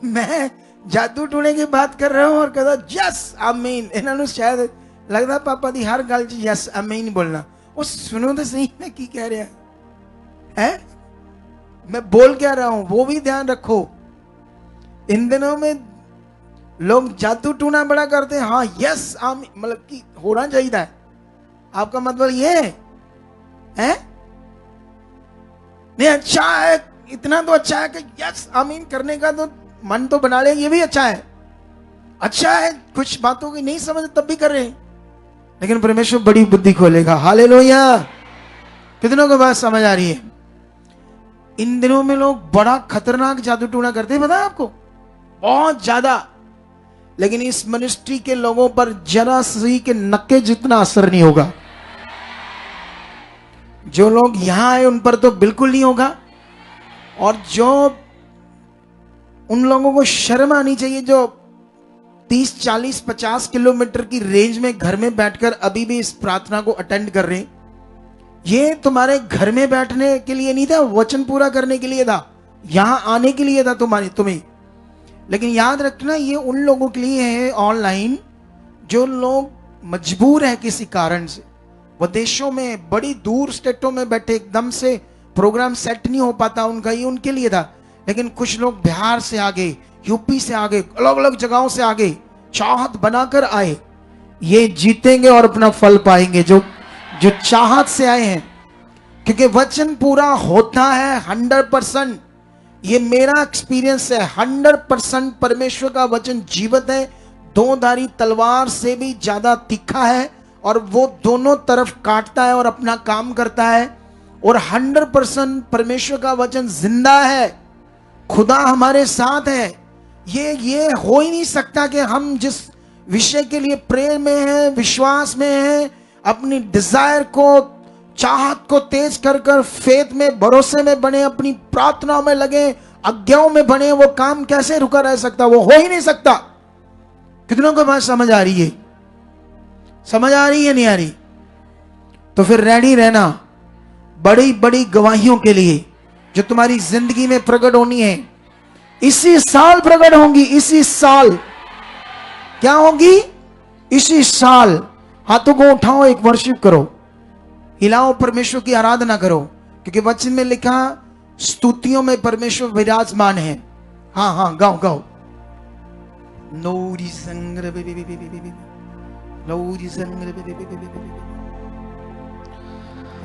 मैं जादू टूने की बात कर रहा हूं और कहता यस आमीन। इन्होंने शायद लगता पापा दी हर गल च यस आमीन बोलना। वो सुनो तो सही, मैं की कह रहा है, मैं बोल क्या रहा हूं वो भी ध्यान रखो। इन दिनों में लोग जादू टूना बड़ा करते हैं, हाँ यस आमीन, मतलब कि होना चाहिए। आपका मतलब ये है? नहीं, अच्छा है, इतना तो अच्छा है कि यस आमीन करने का तो मन तो बना ले, ये भी अच्छा है। अच्छा है, कुछ बातों की नहीं समझ तब भी कर रहे हैं, लेकिन परमेश्वर बड़ी बुद्धि खोलेगा। हालेलुया। कितनों को बात समझ आ रही है? इन दिनों में लोग बड़ा खतरनाक जादू टूना करते हैं, पता है आपको, बहुत ज्यादा। लेकिन इस मिनिस्ट्री के लोगों पर जरा सी के नक्के जितना असर नहीं होगा। जो लोग यहां आए उन पर तो बिल्कुल नहीं होगा, और जो उन लोगों को शर्म आनी चाहिए जो 30, 40, 50 किलोमीटर की रेंज में घर में बैठकर अभी भी इस प्रार्थना को अटेंड कर रहे हैं। ये तुम्हारे घर में बैठने के लिए नहीं था, वचन पूरा करने के लिए था, यहां आने के लिए था तुम्हें। लेकिन याद रखना, ये उन लोगों के लिए है ऑनलाइन जो लोग मजबूर है किसी कारण से, विदेशों में, बड़ी दूर स्टेटों में बैठे, एकदम से प्रोग्राम सेट नहीं हो पाता उनका, ये उनके लिए था। लेकिन कुछ लोग बिहार से आ गए, यूपी से आ गए, अलग अलग जगहों से आ गए, चाहत बनाकर आए। ये जीतेंगे और अपना फल पाएंगे जो चाहत से आए हैं, क्योंकि वचन पूरा होता है 100%। ये मेरा एक्सपीरियंस है, 100% परमेश्वर का वचन जीवित है, दोधारी तलवार से भी ज्यादा तीखा है, और वो दोनों तरफ काटता है और अपना काम करता है। और 100% परमेश्वर का वचन जिंदा है। खुदा हमारे साथ है। ये हो ही नहीं सकता कि हम जिस विषय के लिए प्रेयर में हैं, विश्वास में हैं, अपनी डिजायर को, चाहत को तेज कर कर फेथ में, भरोसे में बने, अपनी प्रार्थनाओं में लगे, आज्ञाओं में बने, वो काम कैसे रुका रह सकता? वो हो ही नहीं सकता। कितनों को बात समझ आ रही है? समझ आ रही है नहीं आ रही? तो फिर रेडी रहना बड़ी बड़ी गवाहियों के लिए जो तुम्हारी जिंदगी में प्रकट होनी है। इसी साल प्रकट होंगी, इसी साल। क्या होगी? इसी साल। हाथों को उठाओ, एक वर्शिप करो, हिलाओ, परमेश्वर की आराधना करो, क्योंकि वचन में लिखा स्तुतियों में परमेश्वर विराजमान है। हाँ हाँ, गाओ गाओ। नौरी संग्र लौरी संग्र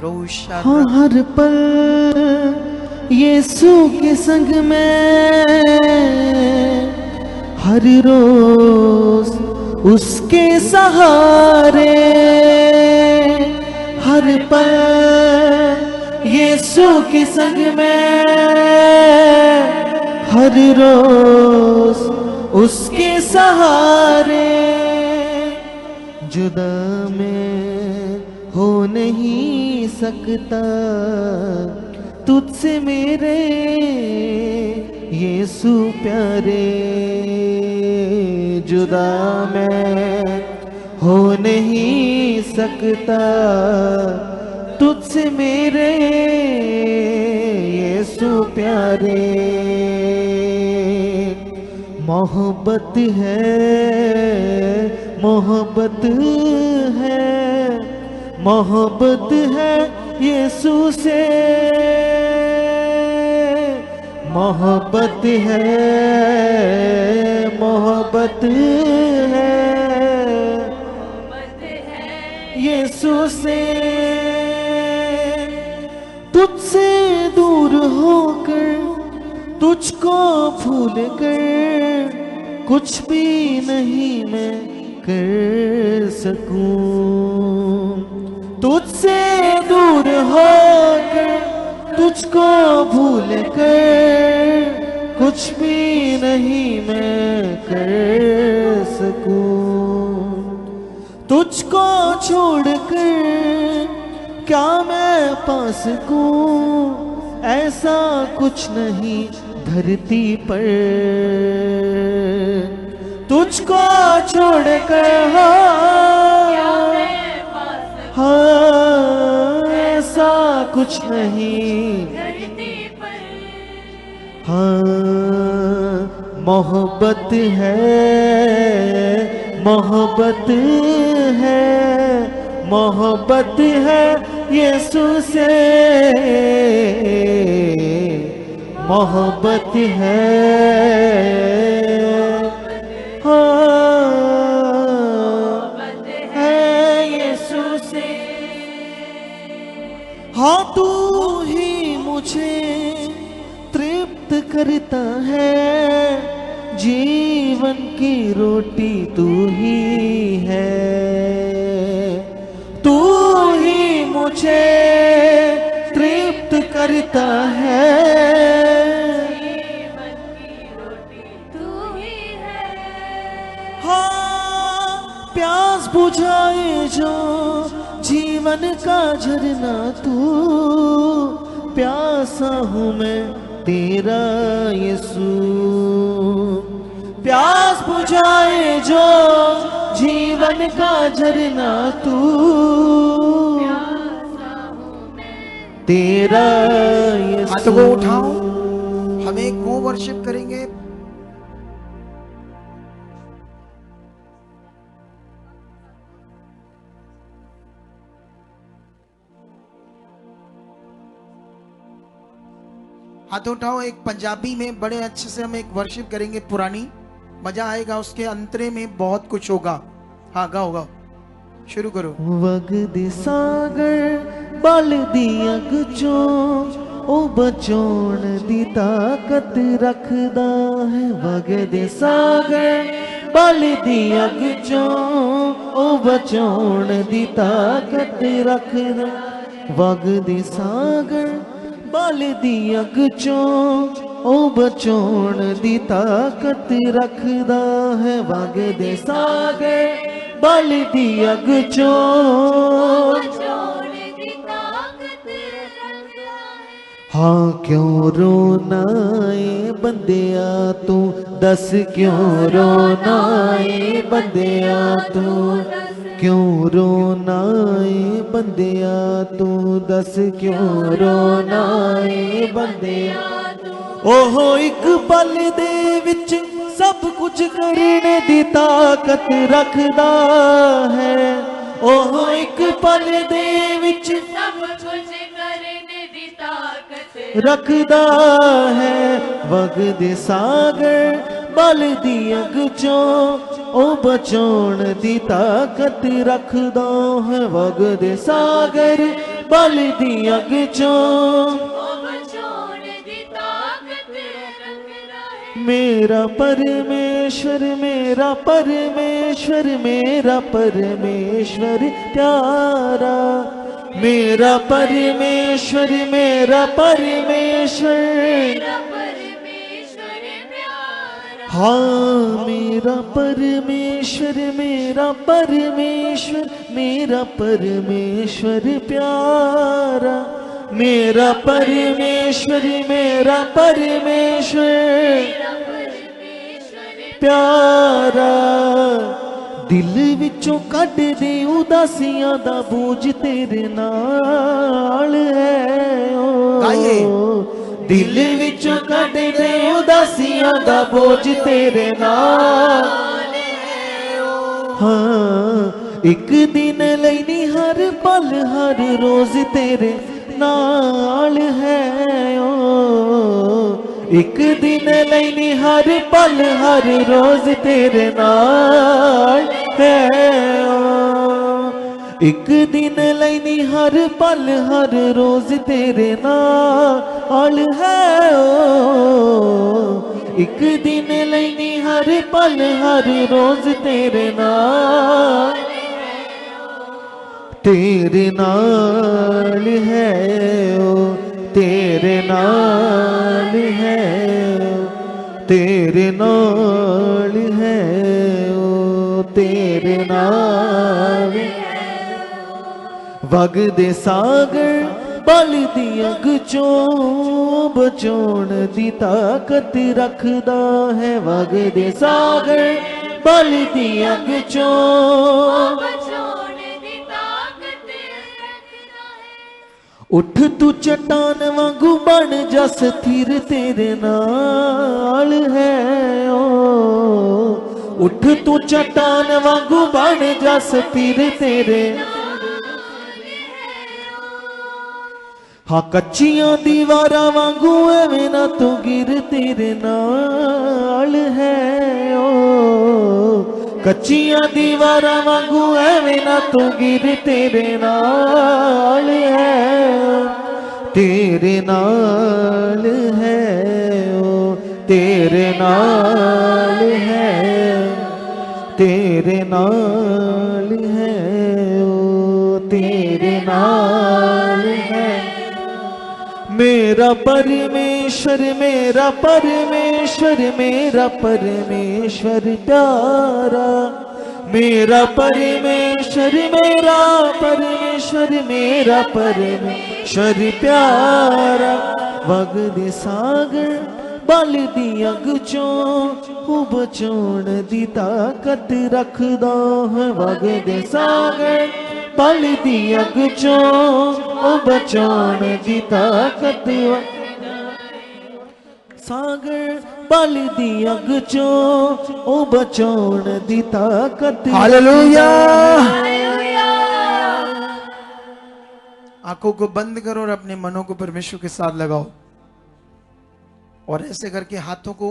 रोशा। हर पल यीशु के संग में, हर रोज उसके सहारे, हर पल यीशु के संग में, हर रोज उसके सहारे। जुदा मैं हो नहीं सकता तुझसे मेरे यीशु प्यारे, जुदा मैं हो नहीं सकता तुझसे मेरे यीशु प्यारे। मोहब्बत है, मोहब्बत है, मोहब्बत है यीशु से, मोहब्बत है, मोहब्बत है यीशु से। तुझसे दूर होकर, तुझको भूल कर, कुछ भी नहीं मैं कर सकूं। तुझसे दूर होकर, तुझको भूल कर, कुछ भी नहीं मैं कर सकूं। तुझको छोड़कर क्या मैं पा सकूं? ऐसा कुछ नहीं धरती पर। तुझको छोड़कर हाँ, ऐसा कुछ नहीं। हाँ, मोहब्बत है, मोहब्बत है, मोहब्बत है यीशु से, मोहब्बत है, हाँ, है यीशु से। हाँ, तू ही मुझे तृप्त करता है, जीवन की रोटी तू ही है। तू ही मुझे तृप्त करता है, जीवन की रोटी तू ही है। हाँ, प्यास बुझाए जो जीवन का झरना तू, प्यासा हूँ मैं तेरा यीशु। प्यास बुझाए जो जीवन का झरना तू, तेरा यीशु। हाथों को उठाओ, हम एक वो वर्शिप करेंगे। हाथ उठाओ, एक पंजाबी में बड़े अच्छे से हम एक वर्शिप करेंगे पुरानी, मजा आएगा, उसके अंतरे में बहुत कुछ होगा। हाँ, गाओ गाओ, शुरू करो। वगदे सागर बल दी अग चों, ओ बचोण दी ताकत रखदा है। वगदे सागर बल दी अग चों, ओ बचोण दी ताकत रखदा। वगदे सागर बल दी अग चों, ओ बचोण दी ताकत रखदा है। वगदे सागर बल दी अग चों। हाँ क्यों रोना है बंदिया तू दस, क्यों रोना है बंदिया तू, क्यों रोना है बंदिया तू दस, क्यों रोना है बंदिया। ओहो एक पल दे विच सब कुछ करने दी ताकत रखदा है। ओहो एक पल दे विच सब कुछ करने दी ताकत रखदा है। वगदे सागर बल दी अग चों, ओ बचाउण दी ताकत रखदा है। वगदे सागर बल दी अग चों, मेरा परमेश्वर मेरा परमेश्वर मेरा परमेश्वर प्यारा, मेरा परमेश्वर मेरा परमेश्वर, हाँ मेरा परमेश्वर मेरा परमेश्वर मेरा परमेश्वर प्यारा, मेरा परमेश्वर मेरा परमेश्वर प्यारा। दिल विचों कढ दे उदासियां दा बोझ तेरे नाल है। ओ दिल विचों कढ दे उदासियां दा बोझ तेरे नाल है। हाँ एक दिन लई नी हर पल हर रोज तेरे नाल है। ओ एक दिन लैनी हर पल हर रोज तेरे नाल है। ओ एक दिन लैनी हर पल हर रोज तेरे नाल है। ओ एक दिन लैनी हर पल हर रोज तेरे नाल, तेरे नाल है। ओ तेरे नाल है, तेरे नाल है। ओ तेरे नाल वगदे सागर बल दी अग चों, बचाउण दी ताकत रखदा है। वगदे सागर बल दी अग चों, उठ तू चट्टान वांगू बन जा स्थिर तेरे नाल है। ओ उठ तू चट्टान वांगू बन जा स्थिर तेरे, हाँ कच्चियां दीवारां वांगू एवें ना तू गिर तेरे नाल है। ओ कच्चियां दीवारां वांगू एवें ना तू गिर तेरे नाल है। तेरे नाल है। ओ तेरे नाल है, तेरे नाल है। ओ तेरे नाल है। मेरा परमेश्वर मेरा परमेश्वर मेरा परमेश्वर प्यारा, मेरा परमेश्वर मेरा परमेश्वर मेरा परमेश्वर प्यारा। वगदे सागर बल दी अग चों, बचाउण दी ताकत रखदा है। वगदे सागर बल दी अग चों, बचाउण दी ताकत, सागर बल दी अग चों, बचाउण दी ताकत। हालेलुया। आंखों को बंद करो और अपने मनों को परमेश्वर के साथ लगाओ और ऐसे करके हाथों को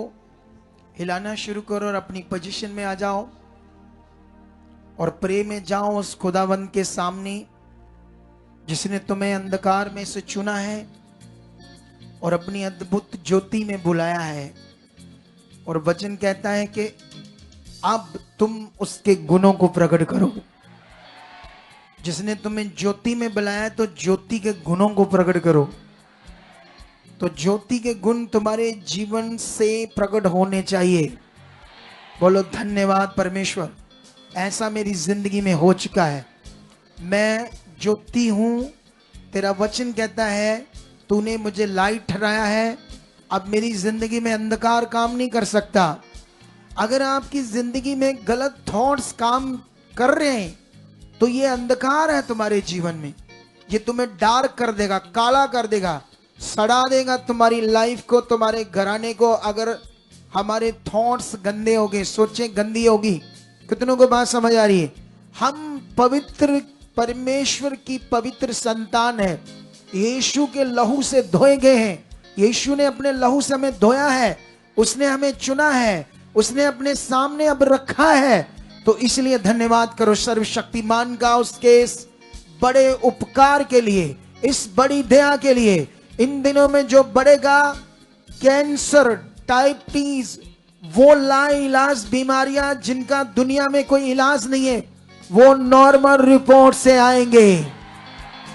हिलाना शुरू करो और अपनी पोजीशन में आ जाओ और प्रे में जाओ उस खुदावंद के सामने जिसने तुम्हें अंधकार में से चुना है और अपनी अद्भुत ज्योति में बुलाया है। और वचन कहता है कि अब तुम उसके गुणों को प्रकट करो। जिसने तुम्हें ज्योति में बुलाया है तो ज्योति के गुणों को प्रकट करो। तो ज्योति के गुण तुम्हारे जीवन से प्रकट होने चाहिए। बोलो धन्यवाद परमेश्वर। ऐसा मेरी जिंदगी में हो चुका है। मैं ज्योति हूं, तेरा वचन कहता है तूने मुझे लाइट ठहराया है, अब मेरी जिंदगी में अंधकार काम नहीं कर सकता। अगर आपकी जिंदगी में गलत थॉट्स काम कर रहे हैं तो ये अंधकार है तुम्हारे जीवन में, ये तुम्हें डार्क कर देगा, काला कर देगा, सड़ा देगा तुम्हारी लाइफ को, तुम्हारे घराने को। अगर हमारे थॉट्स गंदे हो गए, सोचें गंदी होगी। कितनों को बात समझ आ रही है? हम पवित्र परमेश्वर की पवित्र संतान है, यीशु के लहू से धोए गए हैं। यीशु ने अपने लहू से हमें धोया है, उसने हमें चुना है, उसने अपने सामने अब रखा है। तो इसलिए धन्यवाद करो सर्वशक्तिमान का उसके इस बड़े उपकार के लिए, इस बड़ी दया के लिए। इन दिनों में जो बढ़ेगा कैंसर, डायबिटीज, वो लाइलाज बीमारियां जिनका दुनिया में कोई इलाज नहीं है, वो नॉर्मल रिपोर्ट से आएंगे।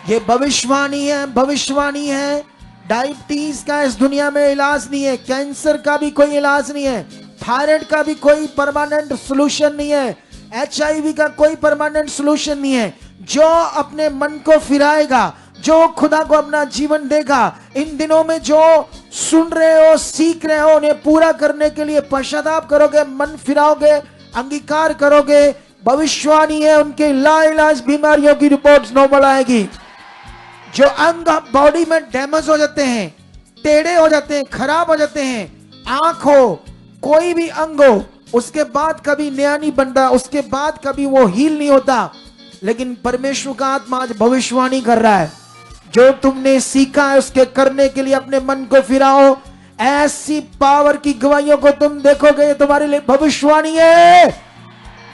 ये भविष्यवाणी है, भविष्यवाणी है। डायबिटीज का इस दुनिया में इलाज नहीं है, कैंसर का भी कोई इलाज नहीं है, थायराइड का भी कोई परमानेंट सॉल्यूशन नहीं है, HIV का कोई परमानेंट सॉल्यूशन नहीं है। जो अपने मन को फिराएगा, जो खुदा को अपना जीवन देगा, इन दिनों में जो सुन रहे हो, सीख रहे हो, उन्हें पूरा करने के लिए पश्चाताप करोगे, मन फिराओगे, अंगीकार करोगे, भविष्यवाणी है उनके लाइलाज बीमारियों की रिपोर्ट्स नॉर्मल आएगी। जो अंग बॉडी में डैमेज हो जाते हैं, टेढ़े हो जाते हैं, खराब हो जाते हैं, आंख हो, कोई भी अंग हो, उसके बाद कभी नया नहीं बनता, उसके बाद कभी वो हील नहीं होता। लेकिन परमेश्वर का आत्मा आज भविष्यवाणी कर रहा है, जो तुमने सीखा है उसके करने के लिए अपने मन को फिराओ। ऐसी पावर की गवाहियों को तुम देखोगे, ये तुम्हारे लिए भविष्यवाणी है।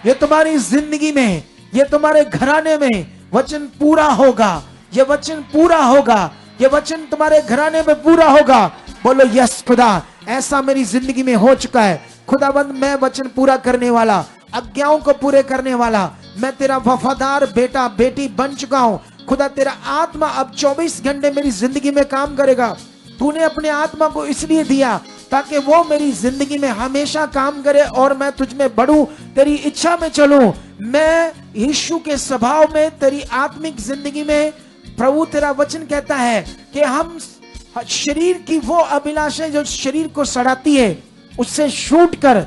ये तुम्हारी जिंदगी में, ये तुम्हारे घराने में वचन पूरा होगा, ये वचन पूरा होगा, ये वचन तुम्हारे घराने में पूरा होगा। बोलो यस खुदा, ऐसा मेरी जिंदगी में हो चुका है। खुदाबंद मैं वचन पूरा करने वाला, आज्ञाओं को पूरे करने वाला, मैं तेरा वफादार बेटा बेटी बन चुका हूं। खुदा तेरा आत्मा अब 24 घंटे मेरी जिंदगी में काम करेगा। तूने अपने आत्मा को इसलिए दिया ताकि वो मेरी जिंदगी में हमेशा काम करे और मैं तुझ में बढ़ूं, तेरी इच्छा में चलूं। मैं यीशु के स्वभाव में, तेरी आत्मिक जिंदगी में, प्रभु तेरा वचन कहता है कि हम शरीर की वो अभिलाषाएं जो शरीर को सड़ाती है उससे छूट कर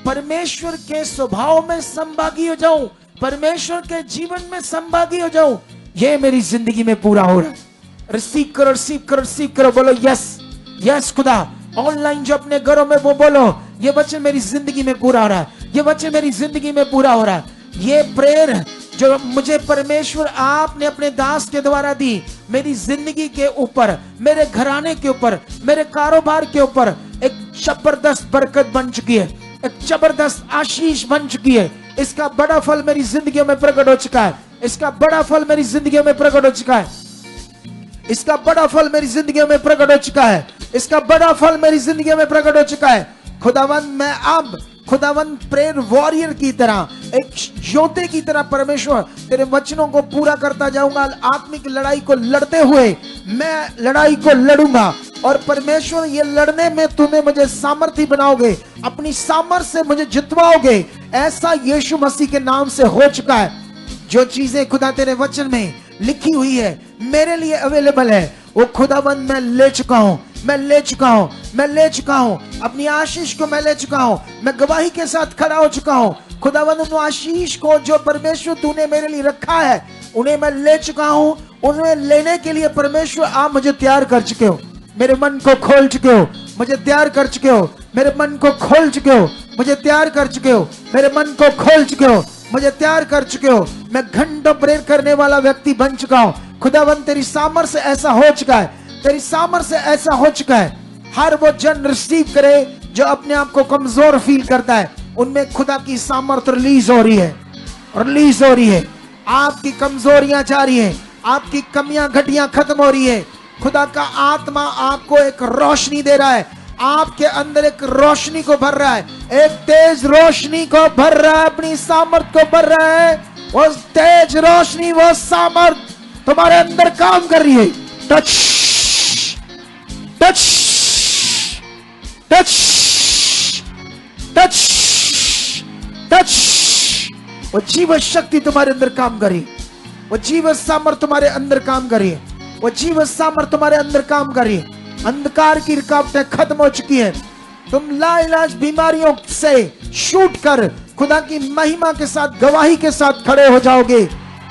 परमेश्वर के स्वभाव में संभागी हो जाऊं, परमेश्वर के जीवन में संभागी हो जाऊं। ये मेरी जिंदगी में पूरा हो रहा है। रिसीव करो, रिसीव करो, रिसीव करो। बोलो यस, यस खुदा। ऑनलाइन जो अपने घरों में वो बोलो, ये वचन मेरी जिंदगी में पूरा हो रहा है, ये वचन मेरी जिंदगी में पूरा हो रहा है। ये प्रेयर जो मुझे परमेश्वर आपने अपने दास के द्वारा दी, मेरी जिंदगी के ऊपर, मेरे घराने के ऊपर, मेरे कारोबार के ऊपर एक जबरदस्त बरकत बन चुकी है, एक जबरदस्त आशीष बन चुकी है। इसका बड़ा फल मेरी जिंदगी में प्रकट हो चुका है, इसका बड़ा फल मेरी जिंदगी में प्रकट हो चुका है, इसका बड़ा फल मेरी जिंदगी में प्रकट हो चुका है, इसका बड़ा फल मेरी जिंदगी में प्रकट हो चुका है। खुदावंद मैं अब खुदावंद प्रेयर वॉरियर की तरह, एक योद्धे की तरह परमेश्वर तेरे वचनों को पूरा करता जाऊंगा। आत्मिक लड़ाई को लड़ते हुए मैं लड़ाई को लड़ूंगा और परमेश्वर ये लड़ने में तुम्हें मुझे सामर्थ्य बनाओगे, अपनी सामर्थ्य से मुझे जितवाओगे। ऐसा यीशु मसीह के नाम से हो चुका है। जो चीजें खुदा तेरे वचन में लिखी हुई है मेरे लिए अवेलेबल है, वो खुदावंद मैं ले चुका हूं, मैं ले चुका हूं, मैं ले चुका हूं। अपनी आशीष को मैं ले चुका हूं, मैं गवाही के साथ खड़ा हो चुका हूं। खुदावंद उन आशीष को जो परमेश्वर तूने मेरे लिए रखा है उन्हें मैं ले चुका हूं। उन्हें लेने के लिए परमेश्वर आप मुझे तैयार कर चुके हो, मेरे मन को खोल चुके हो, मुझे तैयार कर चुके हो, मेरे मन को खोल चुके हो, मुझे तैयार कर चुके हो, मेरे मन को खोल चुके हो, मुझे तैयार कर चुके हो। मैं घंटों प्रेयर करने वाला व्यक्ति बन चुका हूं। खुदावंद तेरी सामर्थ्य से ऐसा हो चुका है, तेरी सामर्थ्य से ऐसा हो चुका है। हर वो जन रिसीव करे जो अपने आप को कमजोर फील करता है, उनमें खुदा की सामर्थ्य रिलीज हो रही है, रिलीज हो रही है। आपकी कमजोरियां जा रही है, आपकी कमियां घटियां खत्म हो रही है। खुदा का आत्मा आपको एक रोशनी दे रहा है, आपके अंदर एक रोशनी को भर रहा है, एक तेज रोशनी को भर रहा है, अपनी सामर्थ को भर रहा है। वो तेज रोशनी, वो सामर्थ तुम्हारे अंदर काम कर रही है। Touch touch touch touch touch वो जीव शक्ति तुम्हारे अंदर काम करी, वो जीव सामर्थ तुम्हारे अंदर काम करी, वो जीव सामर्थ तुम्हारे अंदर काम करी। अंधकार की रुकावटें खत्म हो चुकी है। तुम लाइलाज बीमारियों से शूट कर खुदा की महिमा के साथ, गवाही के साथ खड़े हो जाओगे।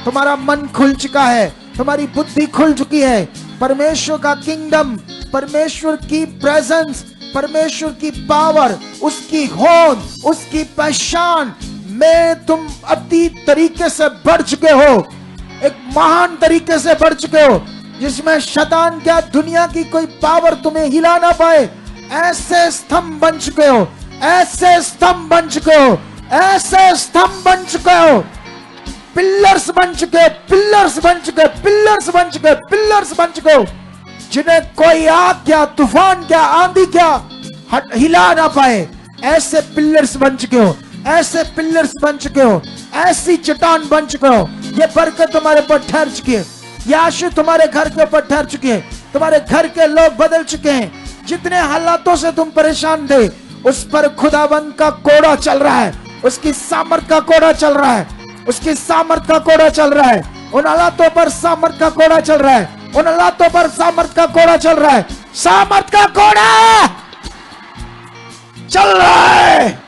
तुम्हारा मन खुल चुका है, तुम्हारी बुद्धि खुल चुकी है। परमेश्वर का किंगडम, परमेश्वर की प्रेजेंस, परमेश्वर की पावर, उसकी होंद, उसकी पहचान में तुम अति तरीके से बढ़ चुके हो, एक महान तरीके से बढ़ चुके हो, जिसमें शैतान क्या दुनिया की कोई पावर तुम्हें हिला ना पाए। ऐसे स्तंभ बन चुके हो, ऐसे स्तंभ बन चुके हो, ऐसे स्तंभ बन चुके हो, पिलर्स बन चुके, पिलर्स बन चुके, पिलर्स बन चुके, पिलर्स बन चुके हो, जिन्हें कोई आग क्या, तूफान क्या, आंधी क्या हिला ना पाए। ऐसे पिलर्स बन चुके हो, ऐसे पिलर्स बन चुके हो, ऐसी चट्टान बन चुके हो। ये बरकत तुम्हारे ऊपर ठहर चुकी है, ये आशीष तुम्हारे घर के ऊपर ठहर चुकी है। तुम्हारे घर के लोग बदल चुके हैं। जितने हालातों से तुम परेशान थे, उस पर खुदाबंद का कोड़ा चल रहा है, उसकी सामर्थ का कोड़ा चल रहा है, उसकी सामर्थ का कोड़ा चल रहा है। उन हालातों पर सामर्थ का कोड़ा चल रहा है, उन हालातों पर सामर्थ का कोड़ा चल रहा है। सामर्थ का कोड़ा चल रहा है।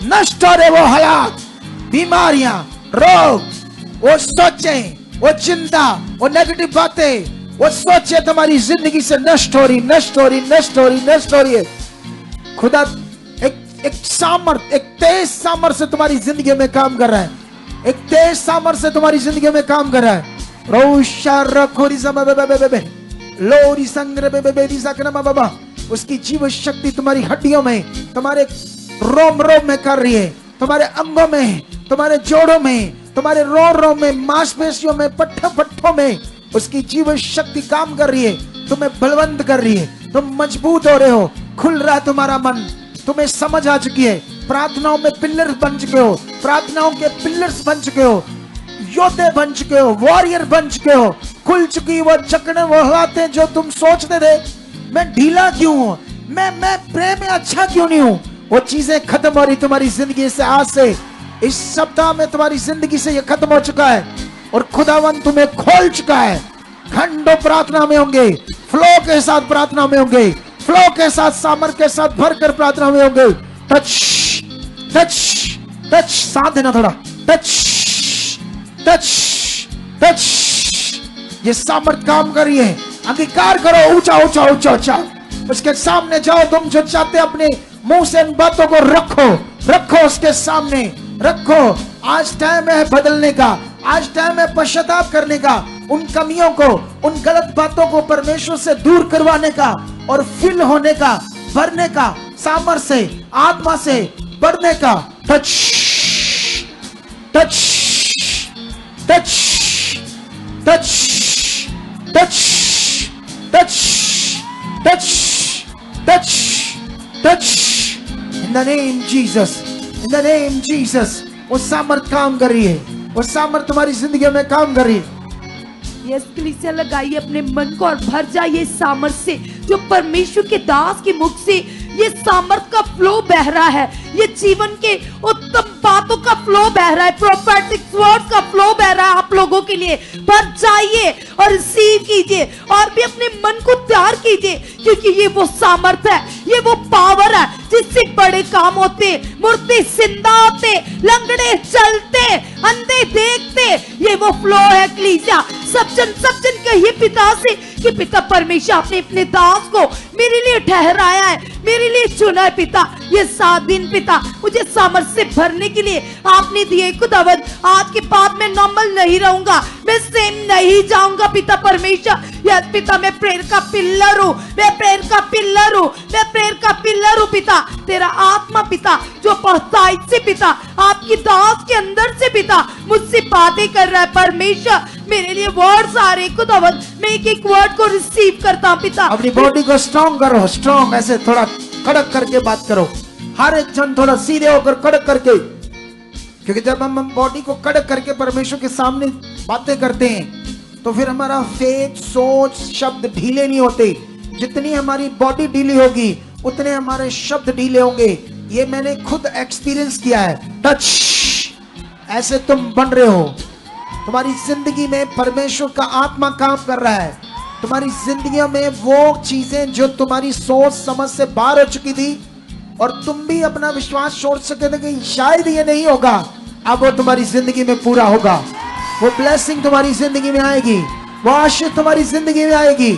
नष्ट हो रहे वो हालात, बीमारियां, रोग, वो सोचें, वो चिंता, वो नेगेटिव बातें, वो सोचे तुम्हारी जिंदगी से नष्ट हो रही, नष्ट हो रही, नष्ट हो रही, नष्ट हो रही है। खुदा एक सामर्थ, एक तेज सामर्थ से तुम्हारी जिंदगी में काम कर रहा है, एक तेज सामर्थ से तुम्हारी जिंदगी में काम कर रहा है। लोरी संग्रह बाबा, उसकी जीव शक्ति तुम्हारी हड्डियों में, तुम्हारे रोम रोम में कर रही है, तुम्हारे अंगों में, तुम्हारे जोड़ों में, तुम्हारे रो में, मांसपेशियों में, पट्टों पट्टों में उसकी जीव शक्ति काम कर रही है, तुम्हें बलवंत कर रही है। तुम मजबूत हो रहे हो, खुल रहा है तुम्हारा मन, तुम्हें समझ आ चुकी है। प्रार्थनाओं में पिलर्स बन चुके हो, प्रार्थनाओं के पिलर्स बन चुके हो, योद्धे बन चुके हो, वॉरियर बन चुके हो। खुल चुकी वो जकड़े, वो हालातें जो तुम सोचते थे मैं ढीला क्यों हूं, मैं प्रेम में अच्छा क्यों नहीं हूं, वो चीजें खत्म हो रही तुम्हारी जिंदगी से। आज से इस सप्ताह में तुम्हारी जिंदगी से ये खत्म हो चुका है और खुदावन तुम्हें खोल चुका है। घंटों प्रार्थना में होंगे, फ्लो के साथ प्रार्थना में होंगे, फ्लो के साथ, सामर्थ के साथ भरकर प्रार्थना में होंगे। टच टच टच, साथ देना थोड़ा, टच टच टच। ये सामर्थ काम कर रही है। अंगीकार करो, ऊंचा ऊंचा ऊंचा ऊंचा, उसके सामने जाओ। तुम जो चाहते अपने मुंह से इन बातों को रखो, रखो उसके सामने रखो। आज टाइम है बदलने का, आज टाइम है पश्चाताप करने का, उन कमियों को, उन गलत बातों को परमेश्वर से दूर करवाने का और फिल होने का, भरने का, सामर्थ से, आत्मा से बढ़ने का। Touch touch touch touch touch touch touch touch touch, in the name Jesus, in the name Jesus. वो सामर्थ काम कर रही है, वो सामर्थ तुम्हारी जिंदगी में काम कर रही है। यस कलीसिया, लगाइए अपने मन को और भर जाइए सामर्थ से, जो परमेश्वर के दास के मुख से ये सामर्थ का फ्लो बह रहा है, ये जीवन के उत्तम बातों का फ्लो बह रहा है, प्रोफेटिक वर्ड का फ्लो बह रहा है आप लोगों के लिए। भर जाइए और रिसीव कीजिए और भी अपने मन को तैयार कीजिए, क्योंकि ये वो सामर्थ है, ये वो पावर है जिससे बड़े काम होते, मुर्दे जिंदा होते, लंगड़े चलते, अंधे देखते। ये वो फ्लो है कलीसिया। सब जन कहिए पिता से कि पिता परमेश्वर आपने अपने दास को मेरे लिए ठहराया है, मेरे लिए चुना है पिता। ये 7 दिन पिता मुझे सामर्थ से भरने के लिए आपने दिए। खुदावंद, आज के बाद मैं नॉर्मल नहीं रहूंगा, मैं सेम नहीं जाऊंगा पिता परमेश्वर। यस पिता, मैं प्रेयर का पिल्लर हूँ, मैं प्रेयर का पिल्लर हूँ, मैं प्रेयर का पिल्लर हूँ पिता। तेरा आत्मा पिता जो पहुंचाई से पिता आपकी दास के अंदर से पिता मुझसे बातें कर रहा है परमेश्वर। मेरे लिए वर्ड्स आ रहे खुदावंद, मैं एक एक वर्ड को रिसीव करता हूँ पिता। अपनी बॉडी को स्ट्रॉन्ग करो, स्ट्रॉन्ग, ऐसे थोड़ा कड़क करके बात करो। हर एक जन थोड़ा सीधे होकर कड़क करके, क्योंकि जब हम बॉडी को कड़क करके परमेश्वर के सामने बातें करते हैं तो फिर हमारा फेथ, सोच, शब्द ढीले नहीं होते। जितनी हमारी बॉडी ढीली होगी उतने हमारे शब्द ढीले होंगे। ये मैंने खुद एक्सपीरियंस किया है। टच ऐसे तुम बन रहे हो। तुम्हारी जिंदगी में परमेश्वर का आत्मा काम कर रहा है। तुम्हारी जिंदगी में वो चीजें जो तुम्हारी सोच समझ से बाहर हो चुकी थी और तुम भी अपना विश्वास छोड़ सकते थे कि शायद ये नहीं होगा, अब वो तुम्हारी जिंदगी में पूरा होगा। वो ब्लेसिंग तुम्हारी जिंदगी में आएगी, वो आशीष तुम्हारी जिंदगी में आएगी,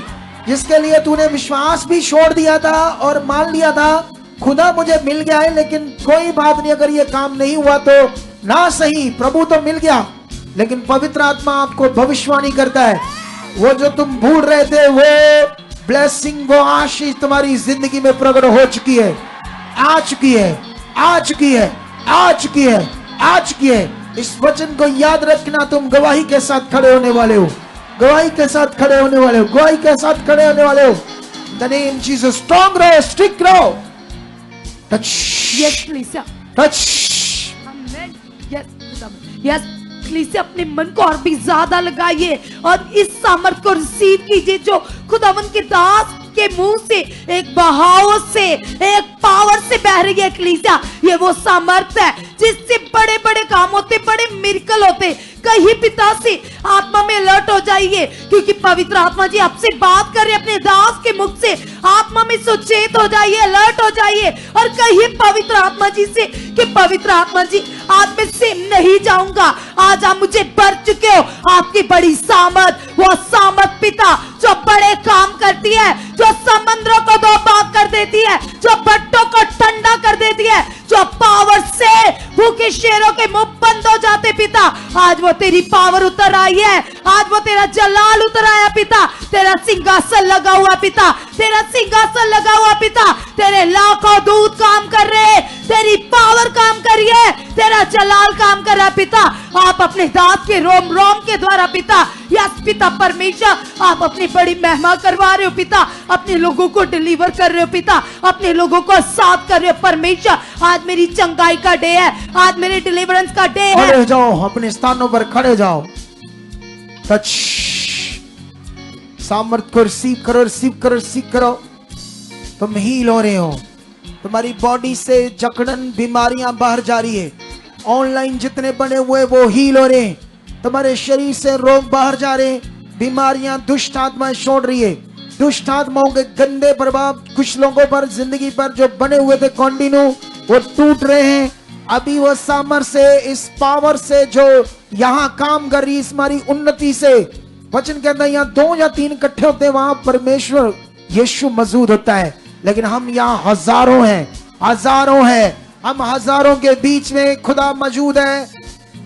जिसके लिए तूने विश्वास भी छोड़ दिया था और मान लिया था खुदा मुझे मिल गया है, लेकिन कोई बात नहीं, अगर ये काम नहीं हुआ तो ना सही, प्रभु तो मिल गया। लेकिन पवित्र आत्मा आपको भविष्यवाणी करता है, वो जो तुम भूल रहे थे वो ब्लेसिंग, वो आशीष तुम्हारी जिंदगी में प्रकट हो चुकी है, आ चुकी है, आ चुकी है, आ चुकी है, आ चुकी है। इस वचन को याद रखना, तुम गवाही के साथ खड़े होने वाले हो, गवाही के साथ खड़े होने वाले हो, गवाही के साथ खड़े होने वाले हो। द नेम जीसस, स्ट्रांग रहो, स्टिक रहो। टच, यस कलीसिया, टच, आमेन, यस कलीसिया, अपने मन को और भी ज्यादा लगाइए और इस सामर्थ को रिसीव कीजिए जो खुदावन के दास के मुंह से एक बहाव से, एक पावर से बह रही है। कलीसिया, ये वो सामर्थ है जिससे बड़े बड़े काम होते, बड़े मिरेकल होते। कहीं पिता से आत्मा में अलर्ट हो जाइए, क्योंकि पवित्र आत्मा जी आपसे बात कर रहे अपने दास के मुख से। आत्मा में सचेत हो जाइए, अलर्ट हो जाइए और कहिए पवित्र आत्मा जी से कि पवित्र आत्मा जी, आज मैं से नहीं जाऊंगा, आज आप मुझे भर चुके हो आपकी बड़ी सामर्थ, वो सामर्थ पिता जो बड़े काम करती है, जो समुद्रों को दो भाग कर देती है, जो भट्टों को ठंडा कर देती है, जो पावर से भूखे शेरों के मुंह बंद हो जाते। पिता, आज वो तेरी पावर उतर आई है, आज वो तेरा जलाल उतर आया पिता, तेरा सिंहासन लगा हुआ पिता, तेरा सिंहासन लगा हुआ पिता, तेरे लाखों दूत काम कर रहे, तेरी पावर काम कर रही है, तेरा जलाल काम कर रहा है पिता। आप अपने दास के रोम रोम के द्वारा पिता, यस पिता परमेश्वर, आप अपनी बड़ी महिमा करवा रहे हो पिता, अपने लोगों को डिलीवर कर रहे हो पिता, अपने लोगों को साथ कर रहे हो परमेश्वर। आज मेरी चंगाई का डे है, आज मेरे डिलीवरेंस का डे है। खड़े जाओ, अपने स्थानों पर खड़े जाओ। टच, सामर्थ को रिसीव करो, रिसीव करो, रिसीव करो। तुम हील हो रहे हो, तुम्हारी बॉडी से जकड़न बीमारियां बाहर जा रही है। ऑनलाइन जितने बने हुए वो हील हो रहे हैं, तुम्हारे शरीर से रोग बाहर जा रहे हैं, बीमारियां, दुष्ट आत्माएं छोड़ रही है। दुष्ट आत्माओं के गंदे प्रभाव कुछ लोगों पर, जिंदगी पर जो बने हुए थे कंटिन्यू, वो टूट रहे हैं। अभी वो सामर्थ से, इस पावर से जो यहाँ काम कर रही, इस हमारी उन्नति से, वचन कहता है यहाँ 2 या 3 इकट्ठे होते हैं वहां परमेश्वर यीशु मौजूद होता है। लेकिन हम यहाँ हजारों हैं, हजारों हैं, हम हजारों के बीच में खुदा मौजूद है।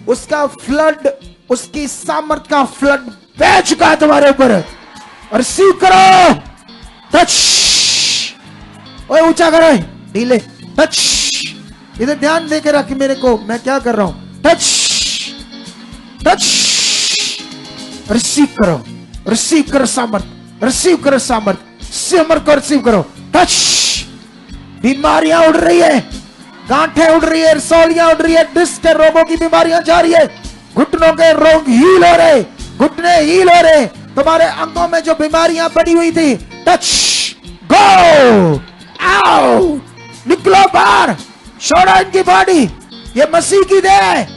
उसका फ्लड, उसकी सामर्थ का फ्लड बह चुका है तुम्हारे ऊपर। और रिसीव करो। टच, ओए ऊंचा करो, ढीले, टच, इधर ध्यान देके रख मेरे को, मैं क्या कर रहा हूं। टच, टच, रिसीव करो, रिसीव करो सामर्थ, रिसीव करो सामर्थ, सामर्थ को रिसीव करो। टच, बीमारियां उड़ रही है, गांठें उड़ रही है, रसौलियां उड़ रही है, डिस्क के रोगों की बीमारियां जा रही है, घुटनों के रोग हील हो रहे, घुटने हील हो रहे, तुम्हारे अंगों में जो बीमारियां पड़ी हुई थी, टच, गो, आओ, निकलो बाहर, छोड़ो इनकी बॉडी। ये मसीह की देह है,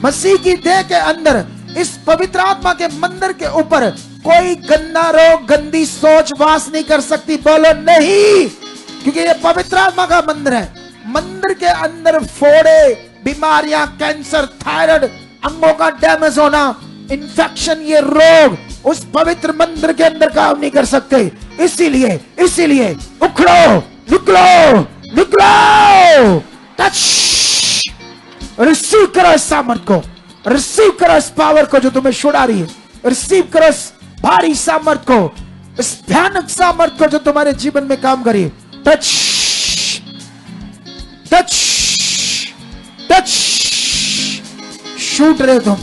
मसीह की देह के अंदर, इस पवित्र आत्मा के मंदिर के ऊपर कोई गंदा रोग, गंदी सोच वास नहीं कर सकती। बोलो नहीं, क्योंकि ये पवित्र आत्मा का मंदिर है। मंदिर के अंदर फोड़े, बीमारियां, कैंसर, थायराइड, अंगों का डैमेज होना, इन्फेक्शन, ये रोग उस पवित्र मंदिर के अंदर काम नहीं कर सकते। इसीलिए उखड़ो, निकलो, निकलो। टच, रिसीव करो इस सामर्थ को, रिसीव करो इस पावर को जो तुम्हें छुड़ा रही है, रिसीव करो इस भारी सामर्थ को, इस भयानक सामर्थ को जो तुम्हारे जीवन में काम करी। टच, टच, टच, शूट रहे हो तुम,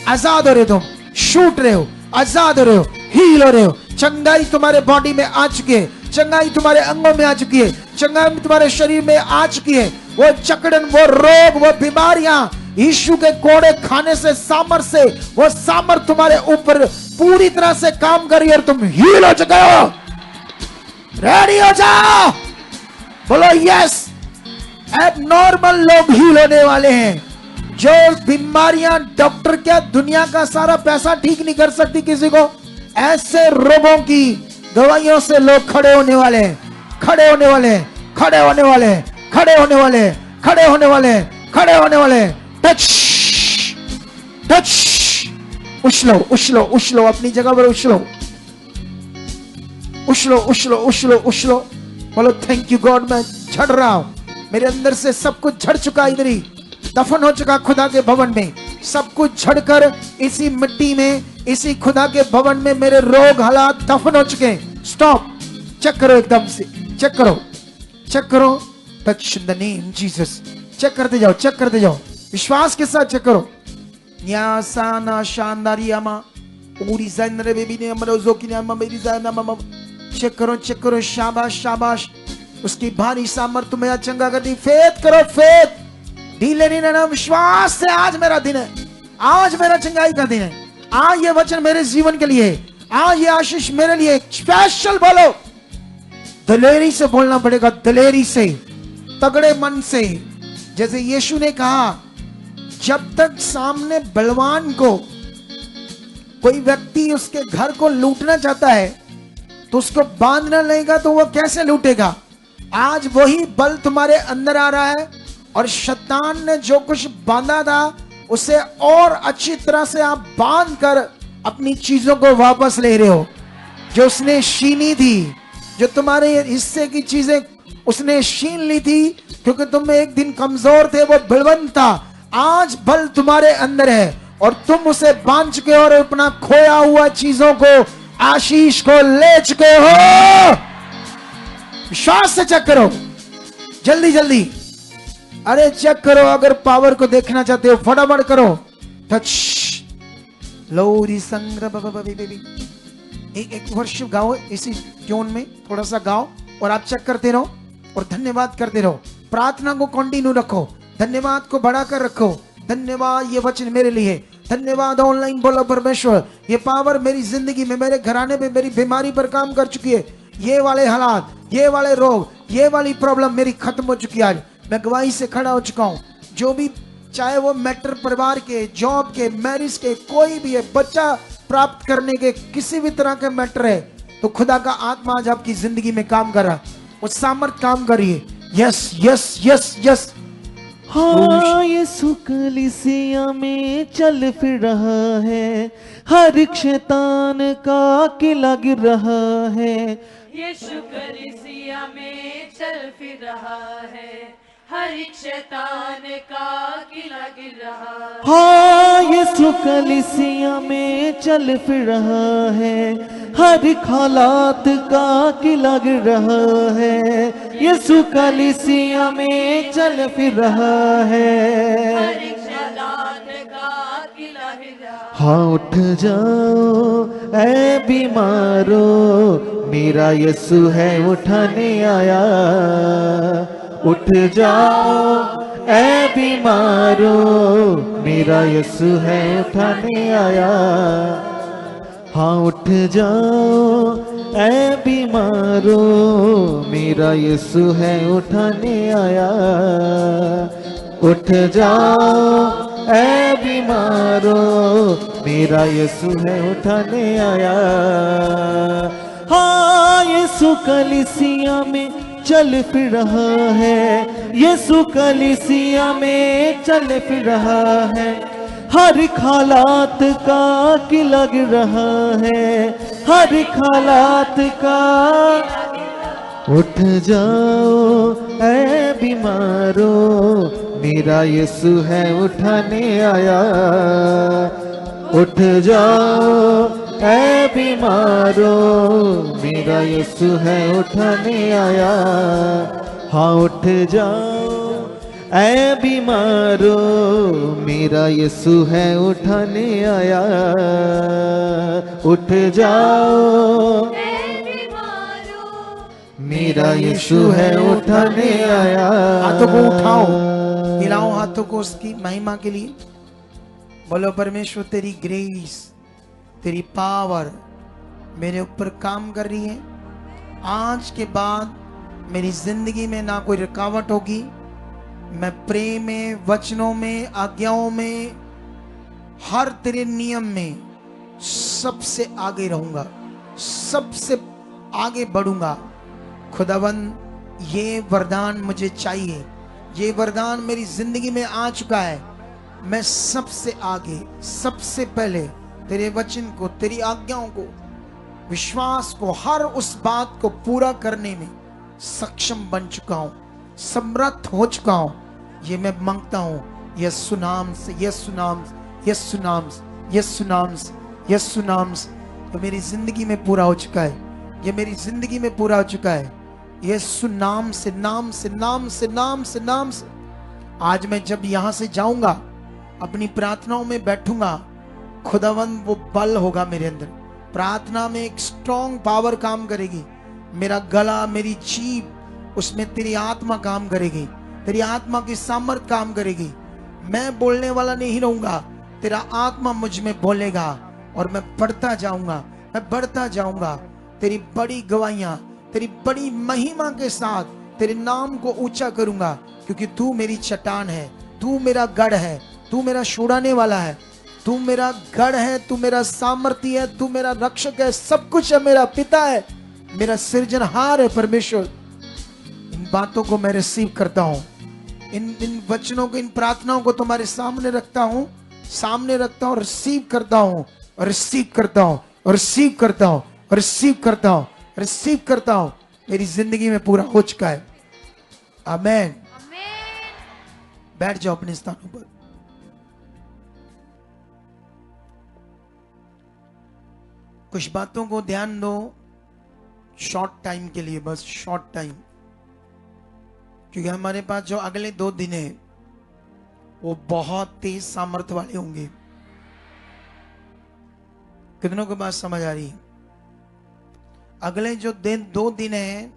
आजाद हो रहे हो तुम, शूट रहे हो, आजाद हो रहे हो, हील हो रहे हो। चंगाई तुम्हारे बॉडी में आ चुकी है, चंगाई तुम्हारे अंगों में आ चुकी है, चंगाई तुम्हारे शरीर में आ चुकी है। वो जकड़न, वो रोग, वो बीमारियां, यीशु के कोड़े खाने से, सामर्थ से, वो सामर्थ तुम्हारे ऊपर पूरी तरह से काम करी और तुम हील हो चुके हो। रेडी हो जाओ, बोलो यस। एबनॉर्मल लोग हील होने वाले हैं, जो बीमारियां डॉक्टर क्या दुनिया का सारा पैसा ठीक नहीं कर सकती किसी को, ऐसे रोगों की दवाइयों से लोग खड़े होने वाले हैं, खड़े होने वाले हैं, खड़े होने वाले हैं, खड़े होने वाले हैं, खड़े होने वाले हैं, खड़े होने वाले हैं। टच टच, उछलो उछलो उछलो, अपनी जगह पर उछलो उछलो उछलो उछलो उछलो। बोलो थैंक यू गॉड, मैं झड़ रहा हूं, मेरे अंदर से सब कुछ झड़ चुका, इधर ही दफन हो चुका खुदा के भवन में, सब कुछ झड़कर इसी मिट्टी में, इसी खुदा के भवन में मेरे रोग हालात दफन हो चुके हैं। स्टॉप, चेक करो, एकदम से चेक करो, चेक करो। Touch in the name Jesus, check करते जाओ, चेक करते जाओ, विश्वास के साथ चेक करो। न्यासाना शानदारियामा पूरी ज़ंदरे बेबी ने अमरोज़ो की नाम मेरी ज़ाना मम, चेक करो, चेक करो, शाबाश शाबाश, उसकी भारी सामर्थ तुम्हें चंगा कर दी। फेथ करो, फेथ, ढीले नहीं रहना, विश्वास से आज मेरा दिन है, आज मेरा चंगाई का दिन है, आज ये वचन मेरे जीवन के लिए, आज ये आशीष मेरे लिए स्पेशल। बोलो, दलेरी से बोलना पड़ेगा, दलेरी से, तगड़े मन से। जैसे यीशु ने कहा, जब तक सामने बलवान को कोई व्यक्ति उसके घर को लूटना चाहता है तो उसको बांधना लेगा तो वो कैसे लूटेगा। आज वही बल तुम्हारे अंदर आ रहा है और शैतान ने जो कुछ बांधा था उसे और अच्छी तरह से आप बांध कर अपनी चीजों को वापस ले रहे हो। जो उसने छीनी थी, जो तुम्हारे हिस्से की चीजें उसने छीन ली थी क्योंकि तुम एक दिन कमजोर थे, वो बलवंत था, आज बल तुम्हारे अंदर है और तुम उसे बांध चुके हो और अपना खोया हुआ चीजों को, आशीष को ले चुके हो। विश्वास से चेक करो, जल्दी जल्दी, अरे चेक करो। अगर पावर को देखना चाहते हो फटाफट करो। टच लोरी संग्रह, एक वर्षिप गाओ इसी ट्यून में, थोड़ा सा गाओ और आप चेक करते रहो और धन्यवाद करते रहो। प्रार्थना को कंटिन्यू रखो, धन्यवाद को बढ़ाकर रखो। धन्यवाद ये वचन मेरे लिए, धन्यवाद ऑनलाइन बोलो परमेश्वर, ये पावर मेरी जिंदगी में, मेरे घराने में, मेरी बीमारी पर काम कर चुकी है। ये वाले हालात, ये वाले रोग, ये वाली प्रॉब्लम मेरी खत्म हो चुकी है। आज मैं गवाही से खड़ा हो चुका हूँ। जो भी, चाहे वो मैटर परिवार के, जॉब के, मैरिज के, कोई भी है, बच्चा प्राप्त करने के, किसी भी तरह के मैटर है, तो खुदा का आत्मा आज आपकी जिंदगी में काम कर रहा है, वो सामर्थ काम कर रही है। Yes yes yes yes. हाँ, यीशु कलीसिया में चल फिर रहा है, हर एक शैतान का किला गिर रहा है। यीशु कलीसिया में चल फिर रहा है, हर एक शैतान का किला गिर रहा है। हाँ, यीशु कलीसिया में चल फिर रहा है, हर एक हालात का किला गिर रहा है। यीशु कलीसिया में चल फिर रहा है, हर एक शैतान का किला गिर रहा है। हाँ, उठ जाओ ऐ बीमारो, मेरा यीशु है उठाने आया। उठ जाओ ऐ बीमारो, मेरा यीशु है उठाने आया। हाँ, उठ जाओ ऐ बीमारो, मेरा यीशु है उठाने आया। उठ जाओ ऐ बीमारो, मेरा यीशु है उठाने आया। हाँ, यीशु कलीसिया में चल फिर रहा है, यीशु कलीसिया में चल फिर रहा है, हर एक हालात का किला गिर रहा है, हर एक हालात का। उठ जाओ ऐ बीमारो, मेरा यीशु है उठाने आया। उठ जाओ ऐ बीमारो, मेरा यीशु है उठाने आया। हाँ, उठ जाओ ऐ बीमारो, मेरा यीशु है उठाने आया। उठ जाओ मेरा यीशु है उठाने आया। हाथों को उठाओ, हिलाओ हाथों को उसकी महिमा के लिए। बोलो परमेश्वर, तेरी ग्रेस, तेरी पावर मेरे ऊपर काम कर रही है। आज के बाद मेरी जिंदगी में ना कोई रुकावट होगी, मैं प्रेम में, वचनों में, आज्ञाओं में, हर तेरे नियम में सबसे आगे रहूंगा, सबसे आगे बढ़ूंगा। खुदावन ये वरदान मुझे चाहिए, ये वरदान मेरी जिंदगी में आ चुका है। मैं सबसे आगे, सबसे पहले तेरे वचन को, तेरी आज्ञाओं को, विश्वास को, हर उस बात को पूरा करने में सक्षम बन चुका हूं, समर्थ हो चुका हूं। ये मैं मांगता हूं यीशु नाम से, यीशु नाम से, यीशु नाम से, यीशु नाम से, यीशु नाम से। ये मेरी जिंदगी में पूरा हो चुका है, ये मेरी जिंदगी में पूरा हो चुका है। यीशु नाम से, नाम से, नाम से, नाम से, नाम से। आज मैं जब यहां से जाऊंगा, अपनी प्रार्थनाओं में बैठूंगा, खुदावन वो बल होगा मेरे अंदर। प्रार्थना में एक स्ट्रॉन्ग पावर काम करेगी। मेरा गला, मेरी जीभ, उसमें तेरी आत्मा काम करेगी, तेरी आत्मा की सामर्थ काम करेगी। मैं बोलने वाला नहीं रहूंगा, तेरा आत्मा मुझ में बोलेगा और मैं बढ़ता जाऊंगा, मैं बढ़ता जाऊंगा। तेरी बड़ी गवाहियां, तेरी बड़ी महिमा के साथ तेरे नाम को ऊंचा करूंगा, क्योंकि तू मेरी चट्टान है, तू मेरा गढ़ है, तू मेरा छुड़ाने वाला है, तू मेरा गढ़ है, तू मेरा सामर्थी है, तू मेरा रक्षक है, सब कुछ है, मेरा पिता है, मेरा सृजनहार है परमेश्वर। इन बातों को मैं रिसीव करता हूं, इन वचनों को, इन प्रार्थनाओं को तुम्हारे सामने रखता हूं, सामने रखता हूं, रिसीव करता हूं, और रिसीव करता हूं, और रिसीव करता हूं, और रिसीव करता हूं, रिसीव करता हूं। मेरी जिंदगी में पूरा हो चुका है। आमेन। बैठ जाओ अपने स्थानों पर। कुछ बातों को ध्यान दो, शॉर्ट टाइम के लिए, बस शॉर्ट टाइम, क्योंकि हमारे पास जो अगले 2 दिन है वो बहुत तेज सामर्थ्य वाले होंगे। कितनों को बात समझ आ रही है? अगले जो 2 दिन है,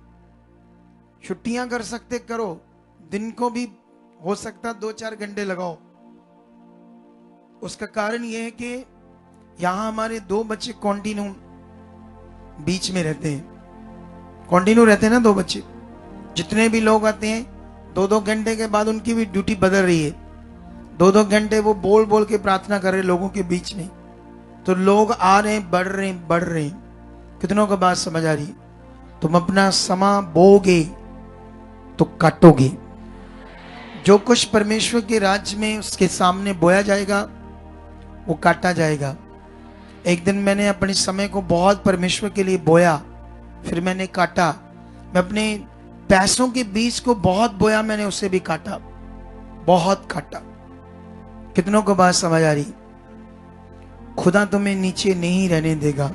छुट्टियां कर सकते करो, दिन को भी हो सकता 2-4 घंटे लगाओ। उसका कारण यह है कि यहां हमारे 2 बच्चे कॉन्टिन्यू बीच में रहते हैं, कॉन्टिन्यू रहते हैं ना 2 बच्चे। जितने भी लोग आते हैं 2-2 घंटे के बाद उनकी भी ड्यूटी बदल रही है। 2-2 घंटे वो बोल बोल के प्रार्थना कर रहे लोगों के बीच में। तो लोग आ रहे हैं, बढ़ रहे हैं, बढ़ रहे हैं। कितनों को बात समझ आ रही है? तुम अपना समा बोगे तो काटोगे। जो कुछ परमेश्वर के राज्य में उसके सामने बोया जाएगा वो काटा जाएगा। एक दिन मैंने अपने समय को बहुत परमेश्वर के लिए बोया, फिर मैंने काटा। मैं अपने पैसों के बीज को बहुत बोया, मैंने उसे भी काटा, बहुत काटा। कितनों को बात समझ आ रही? खुदा तुम्हें नीचे नहीं रहने देगा।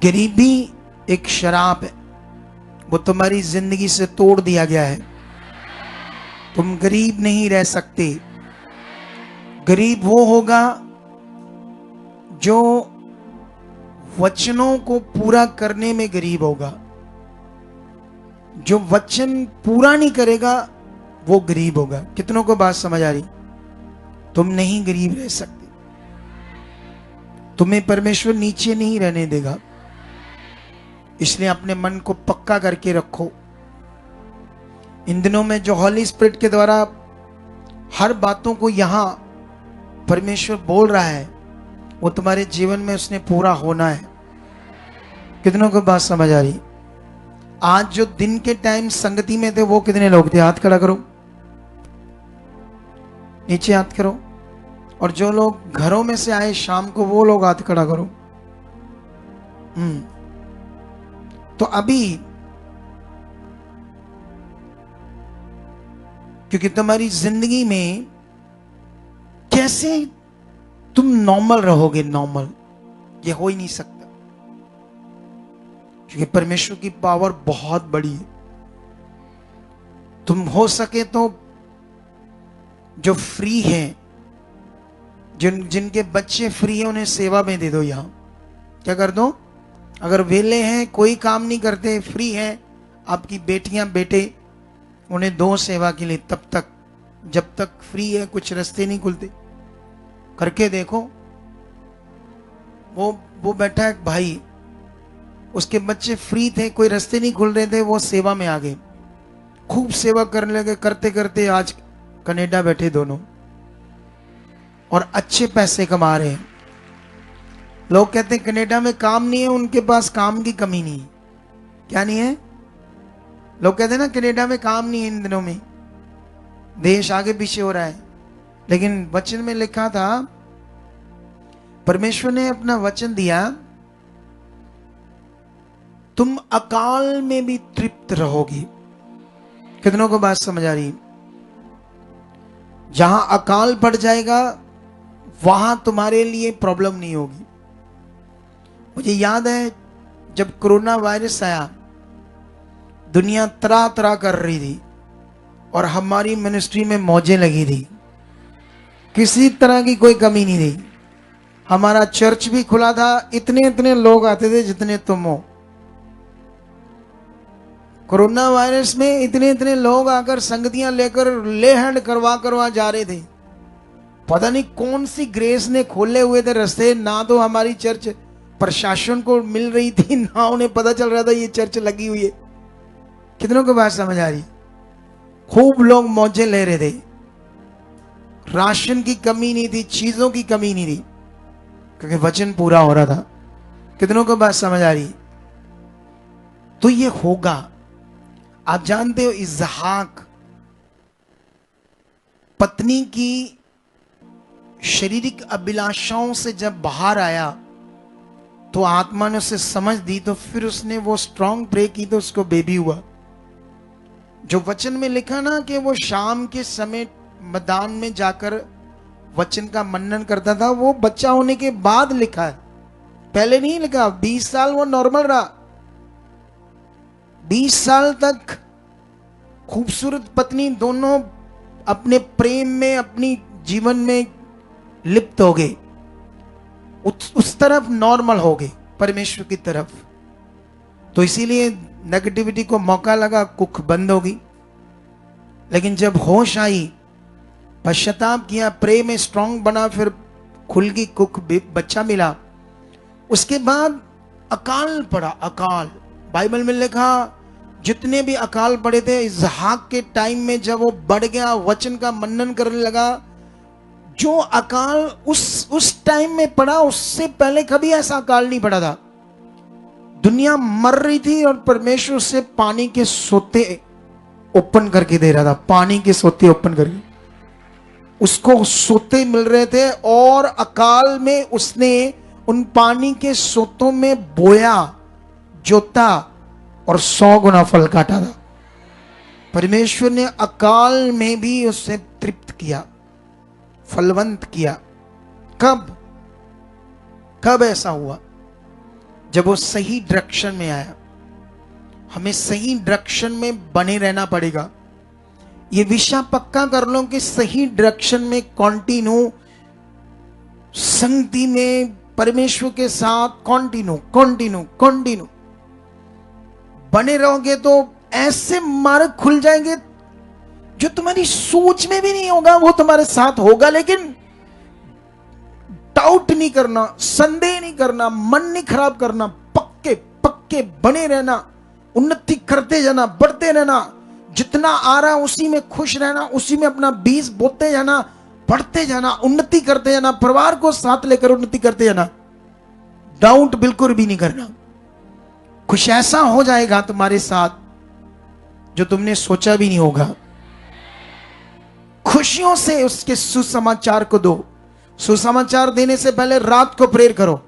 गरीबी एक शराब है, वो तुम्हारी जिंदगी से तोड़ दिया गया है। तुम गरीब नहीं रह सकते। गरीब वो होगा जो वचनों को पूरा करने में गरीब होगा। जो वचन पूरा नहीं करेगा वो गरीब होगा। कितनों को बात समझ आ रही? तुम नहीं गरीब रह सकते। तुम्हें परमेश्वर नीचे नहीं रहने देगा। इसलिए अपने मन को पक्का करके रखो। इन दिनों में जो हॉली स्पिरिट के द्वारा हर बातों को यहां परमेश्वर बोल रहा है वो तुम्हारे जीवन में उसने पूरा होना है। कितनों को बात समझ आ रही? आज जो दिन के टाइम संगति में थे वो कितने लोग थे? हाथ खड़ा करो, नीचे हाथ करो। और जो लोग घरों में से आए शाम को वो लोग हाथ खड़ा करो। तो अभी क्योंकि तुम्हारी जिंदगी में कैसे तुम नॉर्मल रहोगे? नॉर्मल ये हो ही नहीं सकता, क्योंकि परमेश्वर की पावर बहुत बड़ी है। तुम हो सके तो जो फ्री हैं, जिनके बच्चे फ्री हैं, उन्हें सेवा में दे दो। यहां क्या कर दो? अगर वेले हैं, कोई काम नहीं करते, फ्री हैं, आपकी बेटियां बेटे, उन्हें दो सेवा के लिए। तब तक जब तक फ्री है, कुछ रास्ते नहीं खुलते। करके देखो। वो बैठा है एक भाई, उसके बच्चे फ्री थे, कोई रास्ते नहीं खुल रहे थे, वो सेवा में आ गए। खूब सेवा करने लगे, करते करते आज कनाडा बैठे दोनों और अच्छे पैसे कमा रहे हैं। लोग कहते हैं कनाडा में काम नहीं है, उनके पास काम की कमी नहीं है। क्या नहीं है? लोग कहते हैं ना कनाडा में काम नहीं है इन दिनों में, देश आगे पीछे हो रहा है। लेकिन वचन में लिखा था, परमेश्वर ने अपना वचन दिया, तुम अकाल में भी तृप्त रहोगी। कितनों को बात समझ आ रही? जहां अकाल पड़ जाएगा वहां तुम्हारे लिए प्रॉब्लम नहीं होगी। मुझे याद है जब कोरोना वायरस आया, दुनिया तरह तरह कर रही थी और हमारी मिनिस्ट्री में मौजें लगी थी, किसी तरह की कोई कमी नहीं थी। हमारा चर्च भी खुला था, इतने इतने लोग आते थे जितने तुम हो। कोरोना वायरस में इतने इतने लोग आकर संगतियां लेकर ले हैंड करवा जा रहे थे। पता नहीं कौन सी ग्रेस ने खोले हुए थे रास्ते, ना तो हमारी चर्च प्रशासन को मिल रही थी, ना उन्हें पता चल रहा था ये चर्च लगी हुई है। कितनों को बात समझ आ रही? खूब लोग मौजे ले रहे थे, राशन की कमी नहीं थी, चीजों की कमी नहीं थी, क्योंकि वचन पूरा हो रहा था। कितनों को बात समझ आ रही? तो ये होगा। आप जानते हो इसहाक पत्नी की शारीरिक अभिलाषाओं से जब बाहर आया तो आत्मा ने उसे समझ दी, तो फिर उसने वो स्ट्रॉन्ग प्रे की तो उसको बेबी हुआ। जो वचन में लिखा ना कि वो शाम के समय मैदान में जाकर वचन का मनन करता था, वो बच्चा होने के बाद लिखा है, पहले नहीं लिखा। 20 साल वो नॉर्मल रहा, 20 साल तक खूबसूरत पत्नी, दोनों अपने प्रेम में, अपनी जीवन में लिप्त हो गए, उस तरफ नॉर्मल हो गए, परमेश्वर की तरफ। तो इसीलिए नेगेटिविटी को मौका लगा, कुख बंद हो गई। लेकिन जब होश आई, पश्चाताप किया, प्रेम में स्ट्रांग बना, फिर खुल गई कुख, बच्चा मिला। उसके बाद अकाल पड़ा। अकाल बाइबल में लिखा, जितने भी अकाल पड़े थे इसहाक के टाइम में, जब वो बढ़ गया, वचन का मनन करने लगा, जो अकाल उस टाइम में पड़ा, उससे पहले कभी ऐसा अकाल नहीं पड़ा था। दुनिया मर रही थी और परमेश्वर उससे पानी के सोते ओपन करके दे रहा था। पानी के सोते ओपन करके उसको सोते मिल रहे थे, और अकाल में उसने उन पानी के सोतों में बोया, जोता और 100 गुना फल काटा था। परमेश्वर ने अकाल में भी उसे तृप्त किया, फलवंत किया। कब ऐसा हुआ? जब वो सही डायरेक्शन में आया। हमें सही डायरेक्शन में बने रहना पड़ेगा। ये विषय पक्का कर लो कि सही डायरेक्शन में कंटिन्यू, संगति में परमेश्वर के साथ कंटिन्यू बने रहोगे तो ऐसे मार्ग खुल जाएंगे जो तुम्हारी सोच में भी नहीं होगा, वो तुम्हारे साथ होगा। लेकिन डाउट नहीं करना, संदेह नहीं करना, मन नहीं खराब करना, पक्के बने रहना, उन्नति करते जाना, बढ़ते रहना, जितना आ रहा है उसी में खुश रहना, उसी में अपना बीज बोते जाना, बढ़ते जाना, उन्नति करते जाना, परिवार को साथ लेकर उन्नति करते जाना। डाउट बिल्कुल भी नहीं करना। कुछ ऐसा हो जाएगा तुम्हारे साथ जो तुमने सोचा भी नहीं होगा। खुशियों से उसके सुसमाचार को दो। सुसमाचार देने से पहले रात को प्रेयर करो,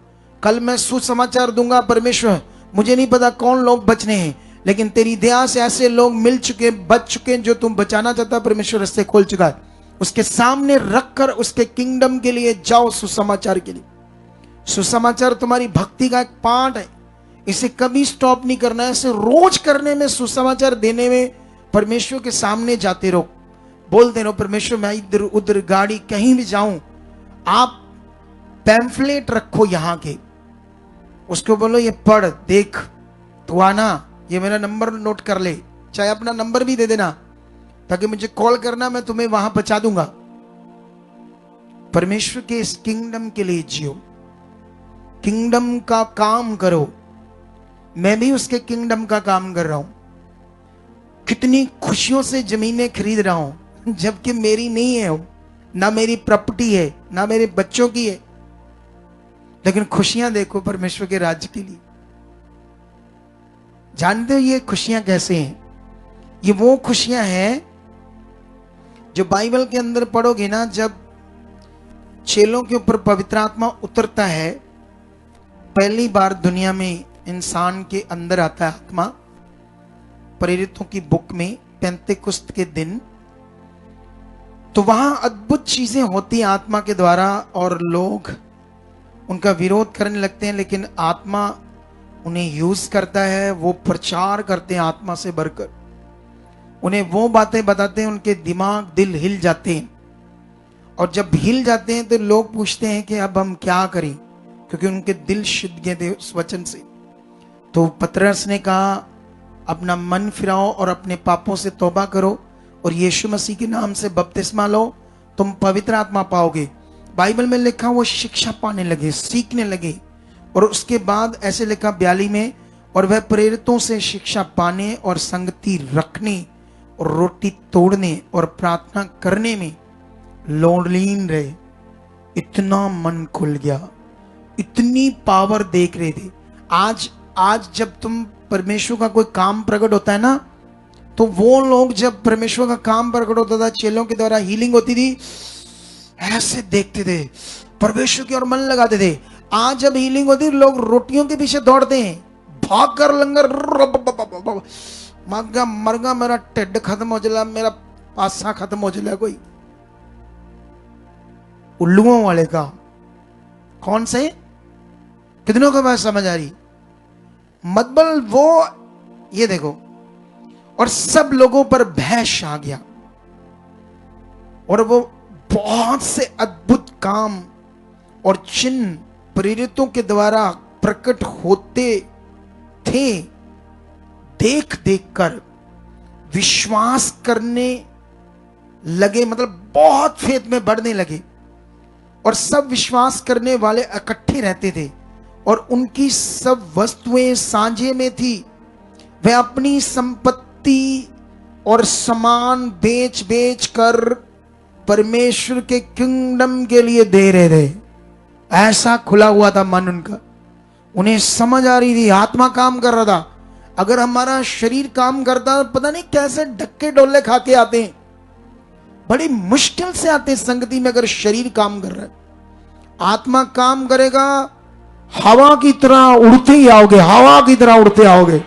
कल मैं सुसमाचार दूंगा परमेश्वर, मुझे नहीं पता कौन लोग बचने हैं, लेकिन तेरी दया से ऐसे लोग मिल चुके, बच चुके, जो तुम बचाना चाहता परमेश्वर रास्ते खोल चुका है। उसके सामने रखकर उसके किंगडम के लिए जाओ, सुसमाचार के लिए। सुसमाचार तुम्हारी भक्ति का एक पार्ट है, इसे कभी स्टॉप नहीं करना है। इसे रोज करने में, सुसमाचार देने में परमेश्वर के सामने जाते रहो, बोलते रहो, परमेश्वर मैं इधर उधर गाड़ी कहीं भी जाऊं, आप पैम्फलेट रखो यहां के, उसको बोलो ये पढ़ देख, तू आना, ये मेरा नंबर नोट कर ले, चाहे अपना नंबर भी दे देना ताकि मुझे कॉल करना, मैं तुम्हें वहां पहुंचा दूंगा। परमेश्वर के इस किंगडम के लिए जियो, किंगडम का काम करो। मैं भी उसके किंगडम का काम कर रहा हूं। कितनी खुशियों से जमीनें खरीद रहा हूं जबकि मेरी नहीं है, ना मेरी प्रॉपर्टी है, ना मेरे बच्चों की है, लेकिन खुशियां देखो परमेश्वर के राज्य के लिए। जानते हो ये खुशियां कैसे हैं? ये वो खुशियां हैं जो बाइबल के अंदर पढ़ोगे ना, जब चेलों के ऊपर पवित्र आत्मा उतरता है, पहली बार दुनिया में इंसान के अंदर आता है आत्मा, प्रेरितों की बुक में पेंतेकुस्त के दिन, तो वहां अद्भुत चीजें होती हैं आत्मा के द्वारा, और लोग उनका विरोध करने लगते हैं, लेकिन आत्मा उन्हें यूज करता है, वो प्रचार करते हैं आत्मा से भरकर, उन्हें वो बातें बताते हैं, उनके दिमाग दिल हिल जाते हैं, और जब हिल जाते हैं तो लोग पूछते हैं कि अब हम क्या करें, क्योंकि उनके दिल शिद गए थे उस वचन से। तो पतरस ने कहा अपना मन फिराओ और अपने पापों से तौबा करो और यीशु मसीह के नाम से बपतिस्मा लो, तुम पवित्र आत्मा पाओगे। बाइबल में लिखा वो शिक्षा पाने लगे, सीखने लगे, और उसके बाद ऐसे लिखा 42 में, और वह प्रेरितों से शिक्षा पाने और संगति रखने और रोटी तोड़ने और प्रार्थना करने में लोलीन रहे। इतना मन खुल गया, इतनी पावर देख रहे थे। आज जब तुम परमेश्वर का कोई काम प्रकट होता है ना, तो वो लोग जब परमेश्वर का काम प्रकट होता था, चेलों के द्वारा हीलिंग होती थी, ऐसे देखते थे, परमेश्वर की ओर मन लगाते थे। आज जब हीलिंग होती है, लोग रोटियों के पीछे दौड़ते हैं, भाग कर लंगर, मरगा मेरा टिड खत्म हो चला, मेरा पासा खत्म हो चला। कोई उल्लुओं वाले का, कौन से, कितनों को बात समझ आ रही? मतलब वो ये देखो, और सब लोगों पर भय छा गया, और वो बहुत से अद्भुत काम और चिन्ह प्रेरितों के द्वारा प्रकट होते थे। देख देख कर विश्वास करने लगे, मतलब बहुत फेथ में बढ़ने लगे, और सब विश्वास करने वाले इकट्ठे रहते थे, और उनकी सब वस्तुएं साझे में थी। वे अपनी संपत्ति और सामान बेच बेच कर परमेश्वर के किंगडम के लिए दे रहे थे। ऐसा खुला हुआ था मन उनका, उन्हें समझ आ रही थी, आत्मा काम कर रहा था। अगर हमारा शरीर काम करता, पता नहीं कैसे ढक्के डोले खा के आते हैं, बड़ी मुश्किल से आते हैं संगति में। अगर शरीर काम कर रहा है, आत्मा काम करेगा, हवा की तरह उड़ते ही आओगे, हवा की तरह उड़ते आओगे,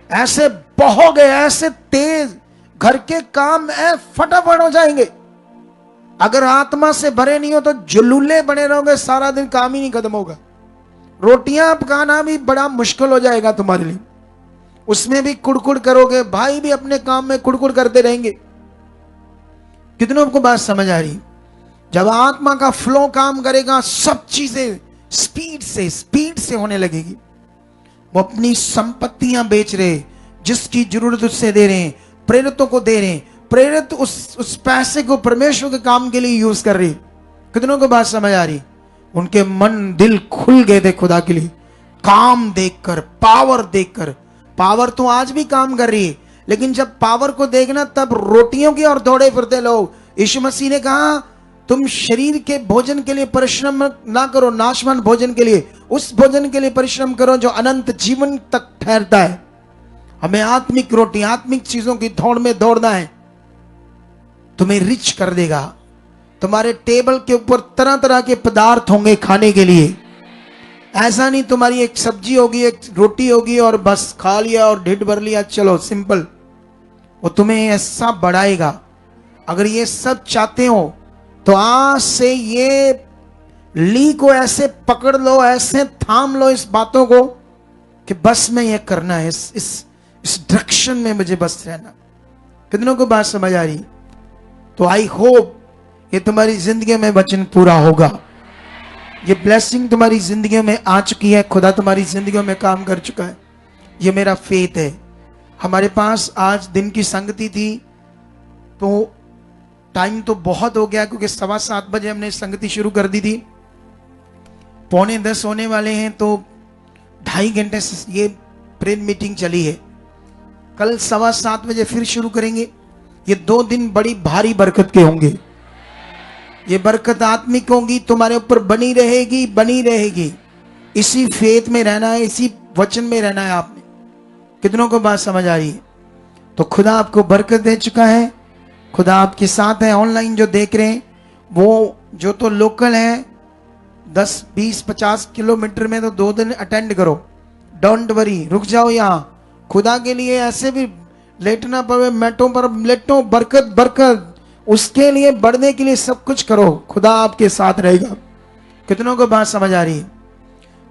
ऐसे बहोगे, ऐसे तेज, घर के काम फटाफट हो जाएंगे। अगर आत्मा से भरे नहीं हो तो जुलूले बने रहोगे, सारा दिन काम ही नहीं खत्म होगा। रोटियां पकाना भी बड़ा मुश्किल हो जाएगा तुम्हारे लिए, उसमें भी कुड़कुड़ करोगे, भाई भी अपने काम में कुड़कुड़ करते रहेंगे। कितनों को बात समझ आ रही? जब आत्मा का फ्लो काम करेगा, सब चीजें स्पीड से होने लगेगी। वो अपनी संपत्तियां बेच रहे, जिसकी जरूरत उससे दे रहे हैं, प्रेरितों को दे रहे हैं, प्रेरित उस पैसे को परमेश्वर के काम के लिए यूज कर रही। कितनों को बात समझ आ रही? उनके मन दिल खुल गए थे खुदा के लिए, काम देखकर, पावर देखकर। पावर तो आज भी काम कर रही है, लेकिन जब पावर को देखना, तब रोटियों की ओर दौड़े फिरते लोग। यीशु मसीह ने कहा, तुम शरीर के भोजन के लिए परिश्रम ना करो, नाशवान भोजन के लिए, उस भोजन के लिए परिश्रम करो जो अनंत जीवन तक ठहरता है। हमें आत्मिक रोटी, आत्मिक चीजों की दौड़ में दौड़ना है। तुम्हें रिच कर देगा। तुम्हारे टेबल के ऊपर तरह तरह के पदार्थ होंगे खाने के लिए। ऐसा नहीं तुम्हारी एक सब्जी होगी, एक रोटी होगी, और बस खा लिया और ढिड भर लिया, चलो सिंपल। वो तुम्हें ऐसा बढ़ाएगा। अगर ये सब चाहते हो तो आज से ये ली को ऐसे पकड़ लो, ऐसे थाम लो इस बातों को कि बस मैं ये करना है, इस डायरेक्शन में मुझे बस रहना। कितनों को बात समझ आ रही? तो आई होप ये तुम्हारी जिंदगी में वचन पूरा होगा। ये ब्लेसिंग तुम्हारी जिंदगी में आ चुकी है, खुदा तुम्हारी जिंदगी में काम कर चुका है, ये मेरा फेथ है। हमारे पास आज दिन की संगति थी, तो टाइम तो बहुत हो गया, क्योंकि 7:15 बजे हमने संगति शुरू कर दी थी, 9:45 होने वाले हैं, तो 2.5 घंटे से ये प्रेयर मीटिंग चली है। कल 7:15 बजे फिर शुरू करेंगे। ये 2 दिन बड़ी भारी बरकत के होंगे। ये बरकत आत्मिक होगी, तुम्हारे ऊपर बनी रहेगी, बनी रहेगी। इसी फेथ में रहना है, इसी वचन में रहना है आपने। कितनों को बात समझ आ रही है? तो खुदा आपको बरकत दे चुका है, खुदा आपके साथ है। ऑनलाइन जो देख रहे हैं वो जो तो लोकल है 10, 20, 50 किलोमीटर में, तो 2 दिन अटेंड करो। डोंट वरी, रुक जाओ यहाँ। खुदा के लिए ऐसे भी लेटना पड़े, मैटों पर लेटो, बरकत बरकत। उसके लिए बढ़ने के लिए सब कुछ करो, खुदा आपके साथ रहेगा। कितनों को बात समझ आ रही है?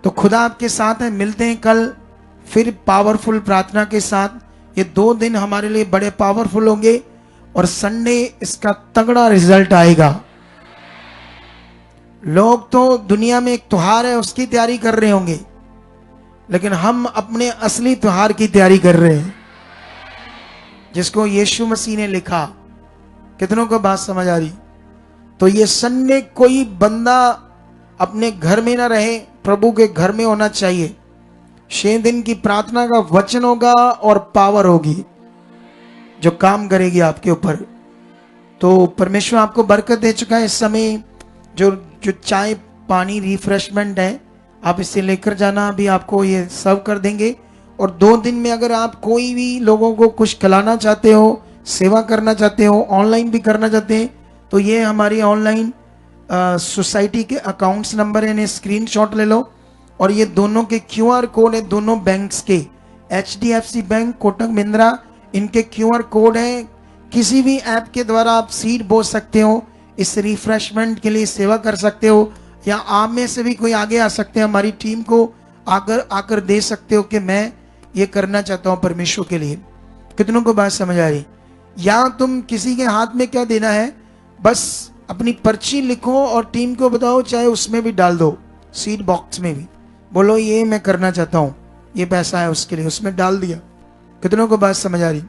तो खुदा आपके साथ है। मिलते हैं कल फिर पावरफुल प्रार्थना के साथ। ये 2 दिन हमारे लिए बड़े पावरफुल होंगे और संडे इसका तगड़ा रिजल्ट आएगा। लोग तो दुनिया में एक त्योहार है उसकी तैयारी कर रहे होंगे, लेकिन हम अपने असली त्योहार की तैयारी कर रहे हैं, जिसको यीशु मसीह ने लिखा। कितनों को बात समझ आ रही? तो ये संडे कोई बंदा अपने घर में ना रहे, प्रभु के घर में होना चाहिए। 6 दिन की प्रार्थना का वचन होगा और पावर होगी जो काम करेगी आपके ऊपर। तो परमेश्वर आपको बरकत दे चुका है। इस समय जो चाय पानी रिफ्रेशमेंट है, आप इसे लेकर जाना, अभी आपको ये सर्व कर देंगे। और 2 दिन में अगर आप कोई भी लोगों को कुछ खिलाना चाहते हो, सेवा करना चाहते हो, ऑनलाइन भी करना चाहते हैं, तो ये हमारी ऑनलाइन सोसाइटी के अकाउंट्स नंबर है, इन्हें स्क्रीनशॉट ले लो। और ये दोनों के QR कोड है, दोनों बैंक्स के, HDFC बैंक, कोटक महिंद्रा, इनके QR कोड है। किसी भी ऐप के द्वारा आप सीड बो सकते हो, इस रिफ्रेशमेंट के लिए सेवा कर सकते हो, या आप में से भी कोई आगे आ सकते हैं, हमारी टीम को आकर दे सकते हो कि मैं ये करना चाहता हूँ परमेश्वर के लिए। कितनों को बात समझ आ रही? या तुम किसी के हाथ में क्या देना है, बस अपनी पर्ची लिखो और टीम को बताओ, चाहे उसमें भी डाल दो, सीड बॉक्स में भी बोलो ये मैं करना चाहता हूँ, ये पैसा है उसके लिए, उसमें डाल दिया। कितनों को बात समझ आ रही?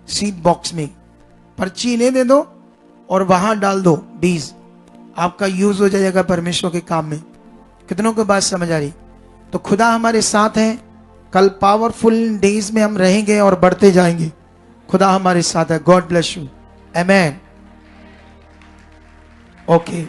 सीड बॉक्स में पर्ची इन्हें दे दो और वहां डाल दो बीज, आपका यूज हो जाएगा परमेश्वर के काम में। कितनों को बात समझ आ रही? तो खुदा हमारे साथ है। कल पावरफुल डेज में हम रहेंगे और बढ़ते जाएंगे। खुदा हमारे साथ है। God bless you. Amen. Okay.